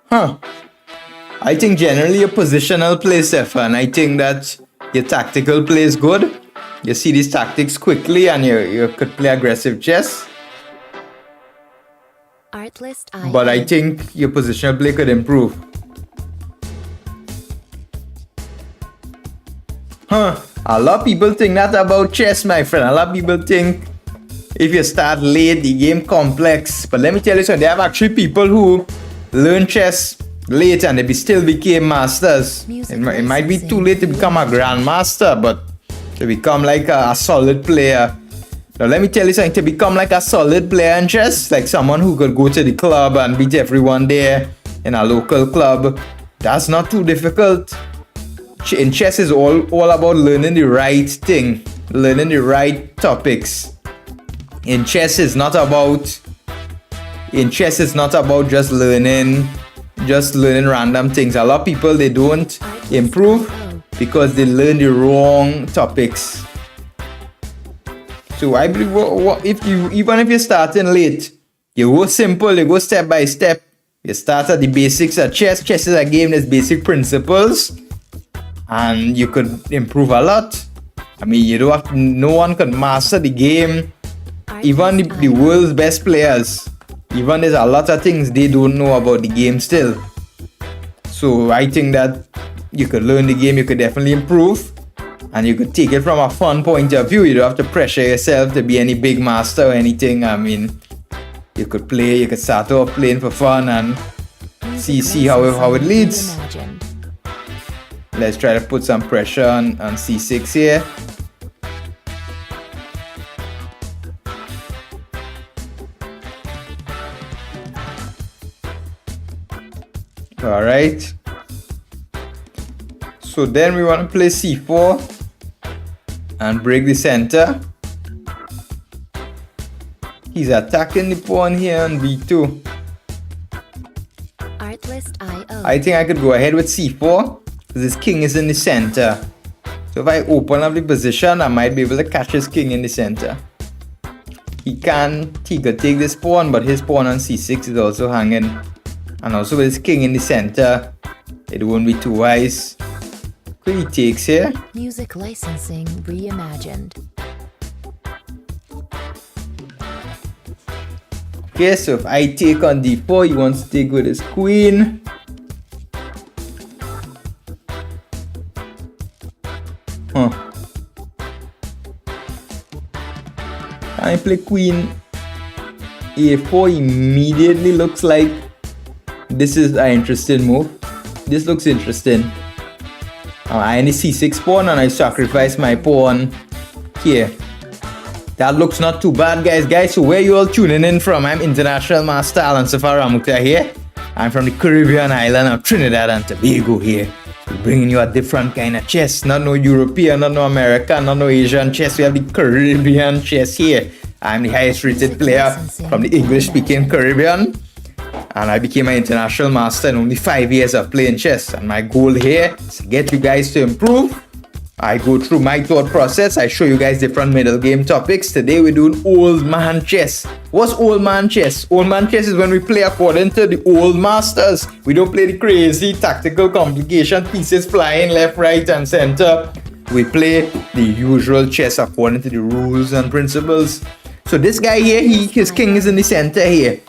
I think generally your positional play, Stefan. I think that your tactical play is good. You see these tactics quickly and you could play aggressive chess. Artlist.io. But I think your positional play could improve. A lot of people think that about chess, my friend. A lot of people think if you start late, the game complex. But let me tell you something. There are actually people who learn chess late and they still became masters. It might be too late to become a grandmaster, but to become like a solid player. Now let me tell you something. To become like a solid player in chess, like someone who could go to the club and beat everyone there in a local club, that's not too difficult. In chess is all about learning the right thing, learning the right topics. In chess is not about just learning random things. A lot of people, they don't improve because they learn the wrong topics. So I believe even if you're starting late, you go simple, you go step by step. You start at the basics of chess. Chess is a game that's basic principles. And you could improve a lot. I mean, no one could master the game. Even the world's best players, even there's a lot of things they don't know about the game still. So I think that you could learn the game, you could definitely improve, and you could take it from a fun point of view. You don't have to pressure yourself to be any big master or anything. I mean, you could start off playing for fun and see how it leads. Reimagined. Let's try to put some pressure on c6 here. Alright. So then we want to play c4 and break the center. He's attacking the pawn here on b2. Artlist.io. I think I could go ahead with c4. His king is in the center. So if I open up the position, I might be able to catch his king in the center. He could take this pawn, but his pawn on c6 is also hanging. And also with his king in the center, it won't be too wise. He takes here. Music licensing reimagined. Okay, so if I take on d4, he wants to take with his queen. I play queen a4. Immediately looks like this is an interesting move. This looks interesting. I need c6 pawn and I sacrifice my pawn here. That looks not too bad, guys. So where you all tuning in from? I'm International Master Alan Safar Ramoutar here. I'm from the Caribbean island of Trinidad and Tobago here. We're bringing you a different kind of chess. Not no European, not no American, not no Asian chess. We have the Caribbean chess here. I'm the highest rated player from the English speaking Caribbean. and I became an international master in only 5 years of playing chess. And my goal here is to get you guys to improve. I go through my thought process. I show you guys different middle game topics. Today we're doing old man chess. What's old man chess? Old man chess is when we play according to the old masters. We don't play the crazy tactical complication, pieces flying left, right, and center. We play the usual chess according to the rules and principles. So this guy here, his king is in the center here.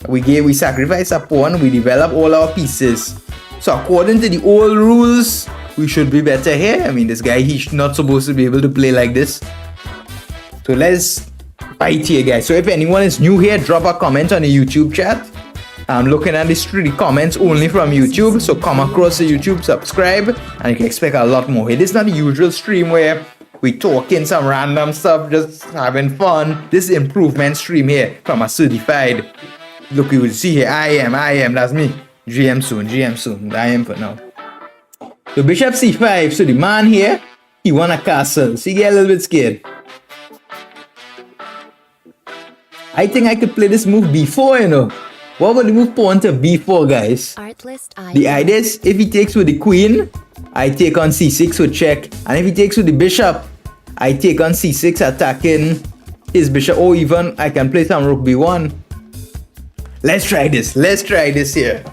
We sacrifice a pawn, we develop all our pieces. So according to the old rules, we should be better here. I mean, this guy, he's not supposed to be able to play like this. So let's fight here, guys. So if anyone is new here, drop a comment on the YouTube chat. I'm looking at the comments only from YouTube. So come across the YouTube, subscribe, and you can expect a lot more here. This is not the usual stream where we talking some random stuff, just having fun. This is improvement stream here from a certified. Look, you will see here, I am, that's me. GM soon, I am for now. So bishop c5, so the man here, he won a castle, so he get a little bit scared. I think I could play this move b4, you know. What would the move pawn to b4, guys? The idea is, if he takes with the queen, I take on c6 with check. And if he takes with the bishop, I take on c6 attacking his bishop. Or even, I can play some rook b1. Let's try this here.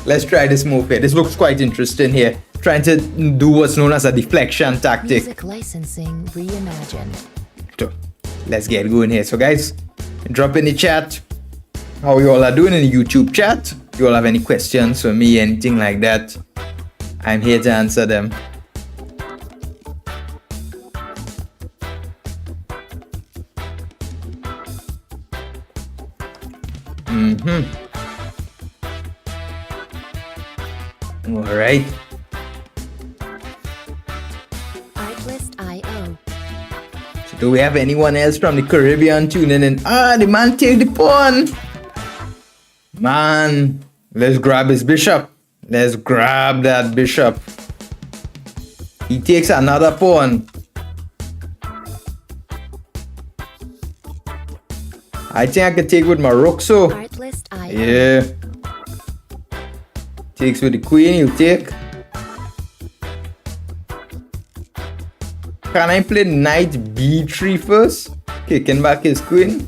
Let's try this move here. This looks quite interesting here. Trying to do what's known as a deflection tactic. Music licensing reimagined. So, let's get going here. So guys, drop in the chat how you all are doing in the YouTube chat. If you all have any questions for me, anything like that, I'm here to answer them. All right. Artlist.io. So do we have anyone else from the Caribbean tuning in? Ah, the man take the pawn. Man, let's grab his bishop. Let's grab that bishop. He takes another pawn. I think I could take with my rook, so. Artlist.io. Yeah. Takes with the queen, he'll take. Can I play knight b3 first? Kicking back his queen.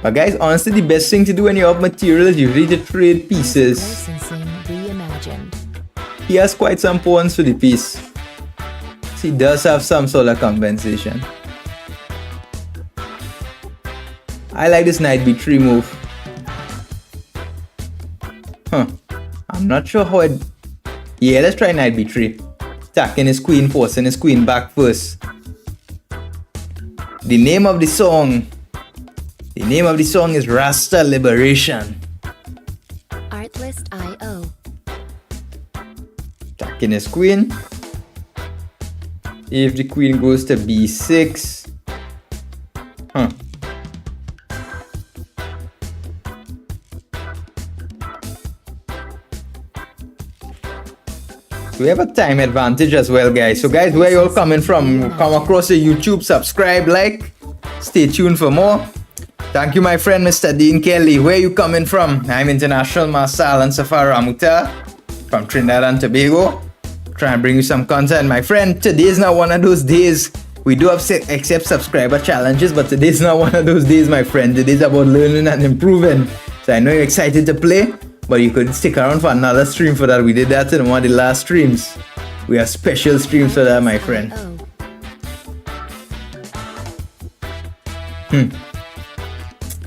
But guys, honestly, the best thing to do when you have material is usually to trade pieces. Licensing reimagined. He has quite some pawns for the piece. So he does have some sort of compensation. I like this knight b3 move. I'm not sure how it... Yeah, let's try knight b3. Attacking his queen, forcing his queen back first. The name of the song... The name of the song is Rasta Liberation. Artlist.io. Attacking his queen. If the queen goes to b6. We have a time advantage as well, guys. So guys, where you all coming from? Come across the YouTube, subscribe, like. Stay tuned for more. Thank you, my friend, Mr. Dean Kelly. Where you coming from? I'm International Master Alan Safar Ramoutar from Trinidad and Tobago. Trying to bring you some content, my friend. Today's not one of those days. We do accept subscriber challenges, but today's not one of those days, my friend. Today's about learning and improving. So I know you're excited to play, but you could stick around for another stream for that. We did that in one of the last streams. We have special streams for that, my friend.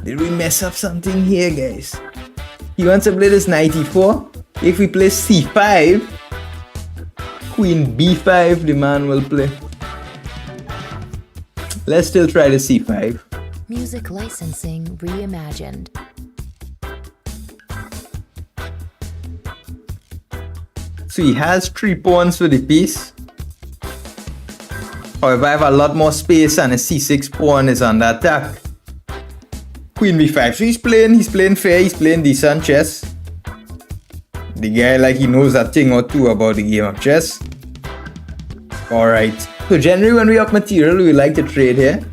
Did we mess up something here, guys? He wants to play this knight e4. If we play c5, queen b5, the man will play. Let's still try the c5. Music licensing reimagined. So he has 3 pawns for the piece. However, I have a lot more space and a c6 pawn is under attack. Queen b5. So he's playing fair, he's playing decent chess. The guy, like, he knows a thing or two about the game of chess. Alright. So generally when we have material, we like to trade here.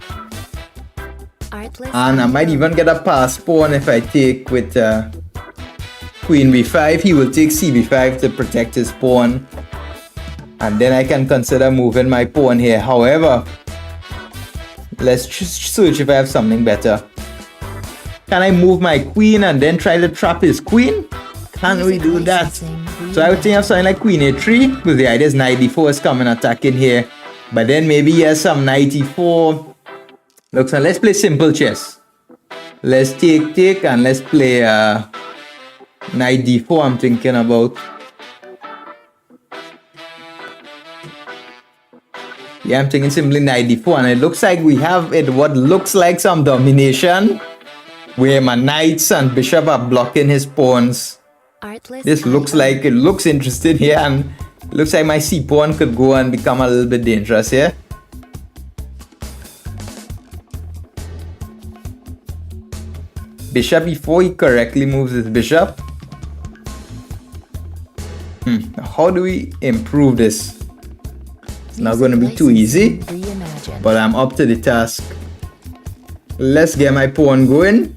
Artlist And I might IO. even get a pass pawn if I take with queen b5. He will take cb5 to protect his pawn. And then I can consider moving my pawn here. However, let's search if I have something better. Can I move my queen and then try to trap his queen? Can we do that? So I would think of something like queen a3, because the idea is knight d4 is coming attacking here. But then maybe he has some knight e4. Look, so let's play simple chess. Let's take and let's play knight d4 I'm thinking about. Yeah, I'm thinking simply knight d4, and it looks like we have it what looks like some domination, where my knights and bishop are blocking his pawns. Artlist This looks IO. like, it looks interesting here, and it looks like my c pawn could go and become a little bit dangerous here. Bishop e4, he correctly moves his bishop. How do we improve this? It's not going to be too easy, Reimagined. but I'm up to the task. Let's get my pawn going.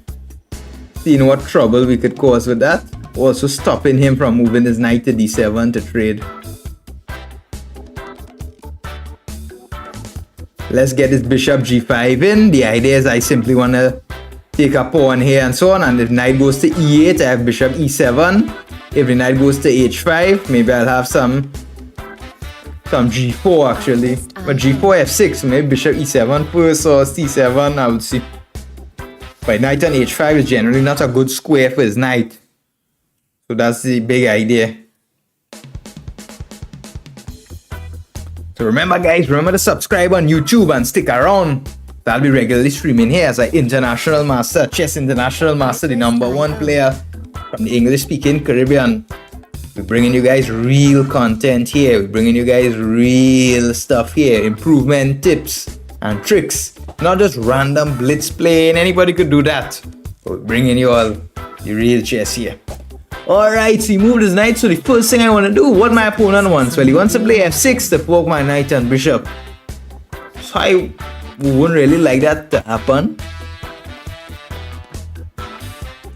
Seeing what trouble we could cause with that. Also stopping him from moving his knight to d7 to trade. Let's get his bishop g5 in. The idea is I simply want to take a pawn here and so on. And if knight goes to e8, I have bishop e7. If the knight goes to h5, maybe I'll have some g4 actually. But g4 f6, maybe bishop e7 first or c7, I would see. But knight on h5 is generally not a good square for his knight. So that's the big idea. So remember guys, remember to subscribe on YouTube and stick around. I'll be regularly streaming here as an international master, chess international master, the #1 player from the English speaking Caribbean. We're bringing you guys real content here. We're bringing you guys real stuff here. Improvement tips and tricks. Not just random blitz playing. Anybody could do that. But we're bringing you all the real chess here. Alright, so he moved his knight. So the first thing I want to do, what my opponent wants? Well, he wants to play f6 to poke my knight and bishop. So I wouldn't really like that to happen.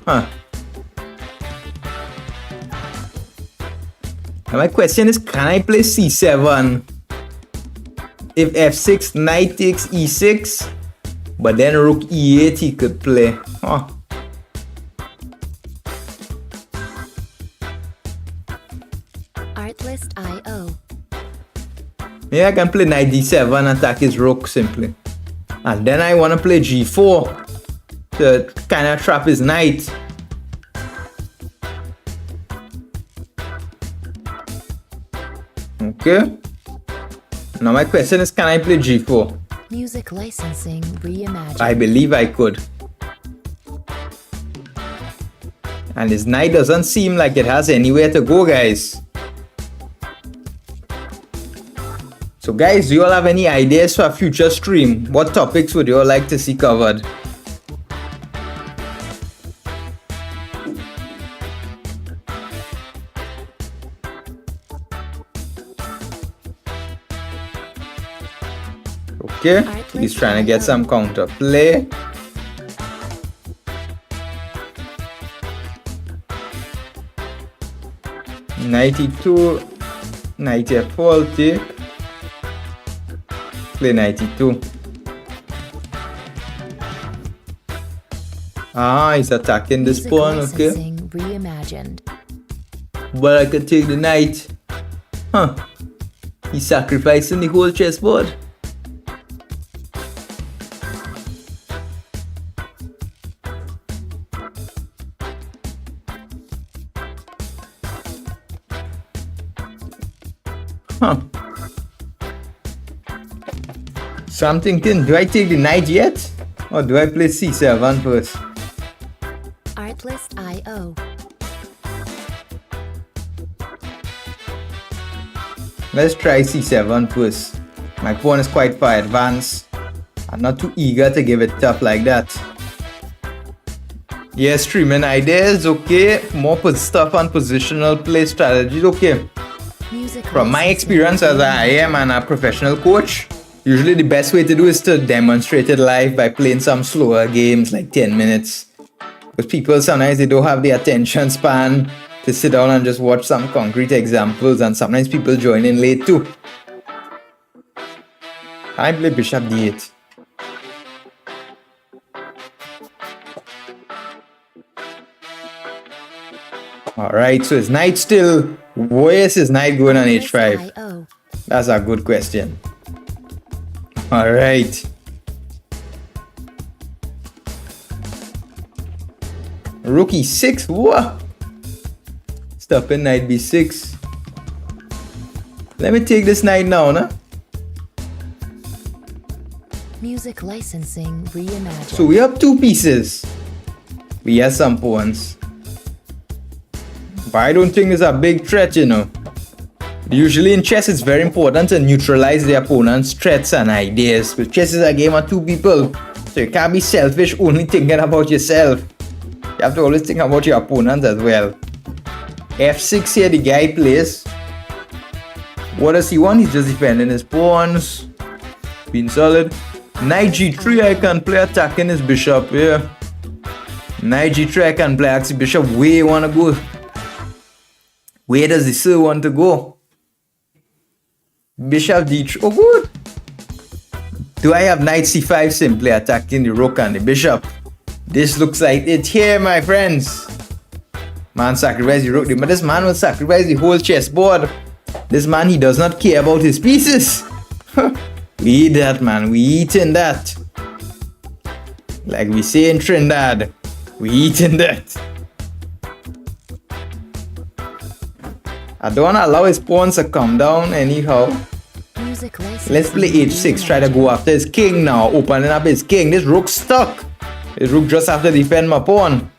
Huh. Now my question is, can I play c7 if f6, knight takes e6, but then rook e8 he could play? Huh. Artlist IO. Maybe I can play knight d7 and attack his rook simply. And then I want to play g4 to kind of trap his knight. Okay. Now my question is, can I play g4? Music licensing reimagined. I believe I could. And his knight doesn't seem like it has anywhere to go, guys. So guys, do you all have any ideas for a future stream? What topics would you all like to see covered? Okay, he's trying to get some counter play. Knight e2, knight f4 take. Play knight e2. Ah, he's attacking this Music pawn, okay. licensing reimagined. But I could take the knight. Huh. He's sacrificing the whole chessboard. Huh. So I'm thinking, do I take the knight yet? Or do I play c7 first? Artlist IO. Let's try c7 first. My pawn is quite far advanced. I'm not too eager to give it tough like that. Yes, streaming ideas, okay. More stuff on positional play strategies, okay. Music From my licensing experience as I am reimagined. and a professional coach, Usually the best way to do is to demonstrate it live by playing some slower games like 10 minutes. Because people sometimes they don't have the attention span to sit down and just watch some concrete examples, and sometimes people join in late too. I play bishop d8. Alright, so is knight still? Where is his knight going on h5? IO. That's a good question. Alright. Rook e6? What? Stopping knight b6. Let me take this knight now, nah? Music licensing reimagined. So we have two pieces. We have some pawns. But I don't think it's a big threat, you know. Usually in chess, it's very important to neutralize the opponent's threats and ideas. Because chess is a game of two people. So you can't be selfish only thinking about yourself. You have to always think about your opponent as well. F6 here, the guy plays. What does he want? He's just defending his pawns. Being solid. Knight g3, I can play attacking his bishop here. Knight g3, I can play actually bishop. Where you want to go? Where does the sir want to go? Bishop d3. Oh, good. Do I have knight c5 simply attacking the rook and the bishop? This looks like it here, my friends. Man sacrificed the rook. But this man will sacrifice the whole chessboard. This man, he does not care about his pieces. We eat that, man. We eating that. Like we say in Trinidad. We eating that. I don't allow his pawns to come down anyhow. Let's play h6. Try to go after his king now. Opening up his king. This rook stuck. His rook just have to defend my pawn.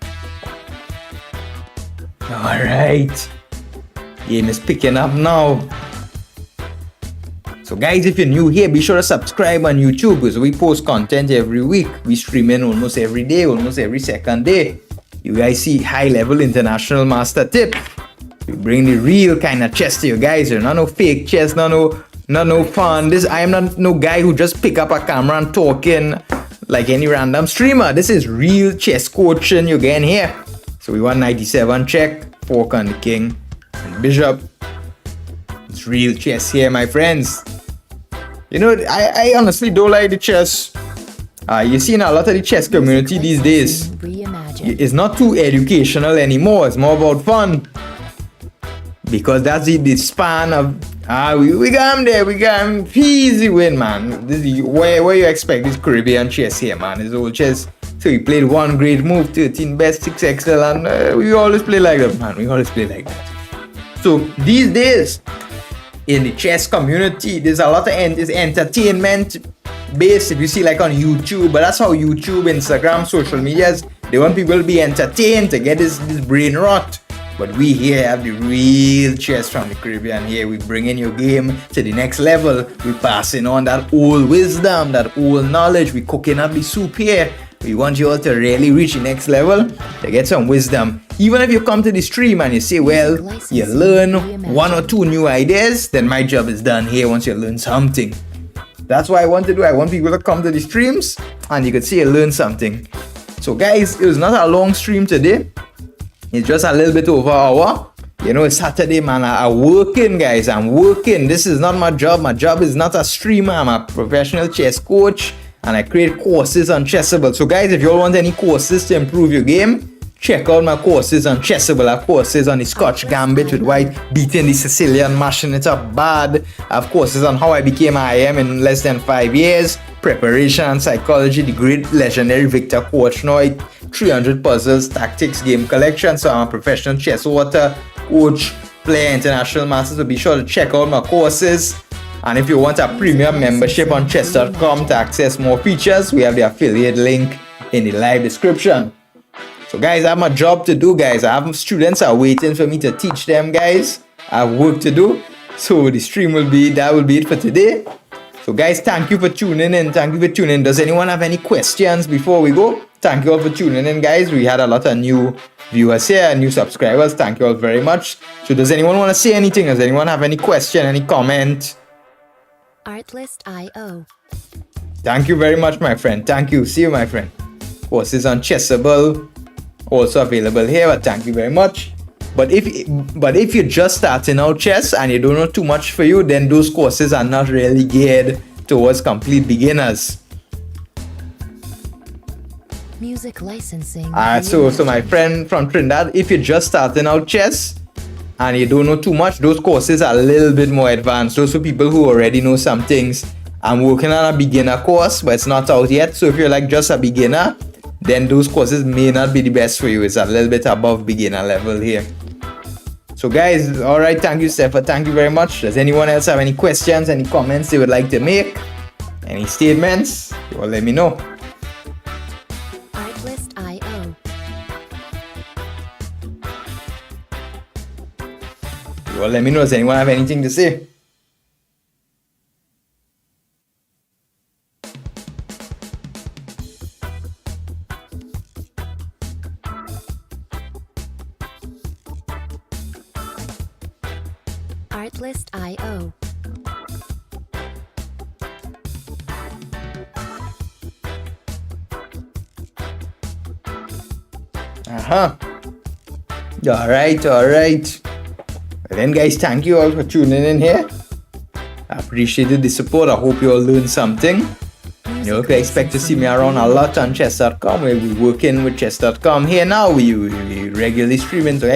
Alright. Game is picking up now. So guys, if you're new here, be sure to subscribe on YouTube because we post content every week. We stream in almost every day, almost every second day. You guys see high-level international master tips. We bring the real kind of chess to you guys. There's not no fake chess, not no fun. I am not no guy who just pick up a camera and talking like any random streamer. This is real chess coaching you're getting here. So we want 97 check, fork on the king and bishop. It's real chess here, my friends. You know, I honestly don't like the chess. You're seeing a lot of the chess community these days. It's not too educational anymore. It's more about fun. Because that's the span of we got him there, we got him. Easy win, man. This is where you expect this Caribbean chess here, man. This old chess. So we played one great move, 13 best, 6 XL, and we always play like that, man. We always play like that. So these days, in the chess community, there's a lot of entertainment based, if you see like on YouTube, but that's how YouTube, Instagram, social medias, they want people to be entertained, to get this brain rot. But we here have the real chess from the Caribbean here. We bringing your game to the next level. We passing on that old wisdom, that old knowledge. We cooking up the soup here. We want you all to really reach the next level, to get some wisdom. Even if you come to the stream and you say, well, you learn one or two new ideas, then my job is done here once you learn something. That's what I want to do. I want people to come to the streams and you could see you learn something. So guys, it was not a long stream today. It's just a little bit over an hour. You know, it's Saturday, man. I'm working, guys. I'm working. This is not my job. My job is not a streamer. I'm a professional chess coach. And I create courses on Chessable. So guys, if you all want any courses to improve your game, check out my courses on Chessable. I have courses on the Scotch Gambit with white, beating the Sicilian, mashing it up bad. I have courses on how I became IM in less than 5 years. Preparation and psychology, the great legendary Victor Korchnoi, 300 puzzles, tactics, game collection. So I'm a professional chess author, coach, player, international master. So be sure to check out my courses. And if you want a premium membership on chess.com to access more features, we have the affiliate link in the live description. So guys, I have my job to do, guys. I have students are waiting for me to teach them, guys. I have work to do. So the stream will be it for today. So guys, thank you for tuning in. Thank you for tuning in. Does anyone have any questions before we go? Thank you all for tuning in, guys. We had a lot of new viewers here, new subscribers. Thank you all very much. So does anyone want to say anything? Does anyone have any question, any comment? Artlist.io. Thank you very much, my friend. Thank you. See you, my friend. Courses on Chessable also available here, but thank you very much. But if you're just starting out chess and you don't know too much for you, then those courses are not really geared towards complete beginners. Music licensing. So my friend from Trinidad, if you're just starting out chess and you don't know too much, those courses are a little bit more advanced. Those for people who already know some things. I'm working on a beginner course, but it's not out yet. So if you're like just a beginner, then those courses may not be the best for you. It's a little bit above beginner level here. So guys, all right, thank you, Safar. Thank you very much. Does anyone else have any questions, any comments they would like to make? Any statements? Well, let me know. Artlist.io. Well, let me know. Does anyone have anything to say? Artlist.io. All right. Well, then, guys, thank you all for tuning in here. I appreciated the support. I hope you all learned something. You can expect to see me around a lot on chess.com. We'll be working with chess.com here now. We regularly streaming. So,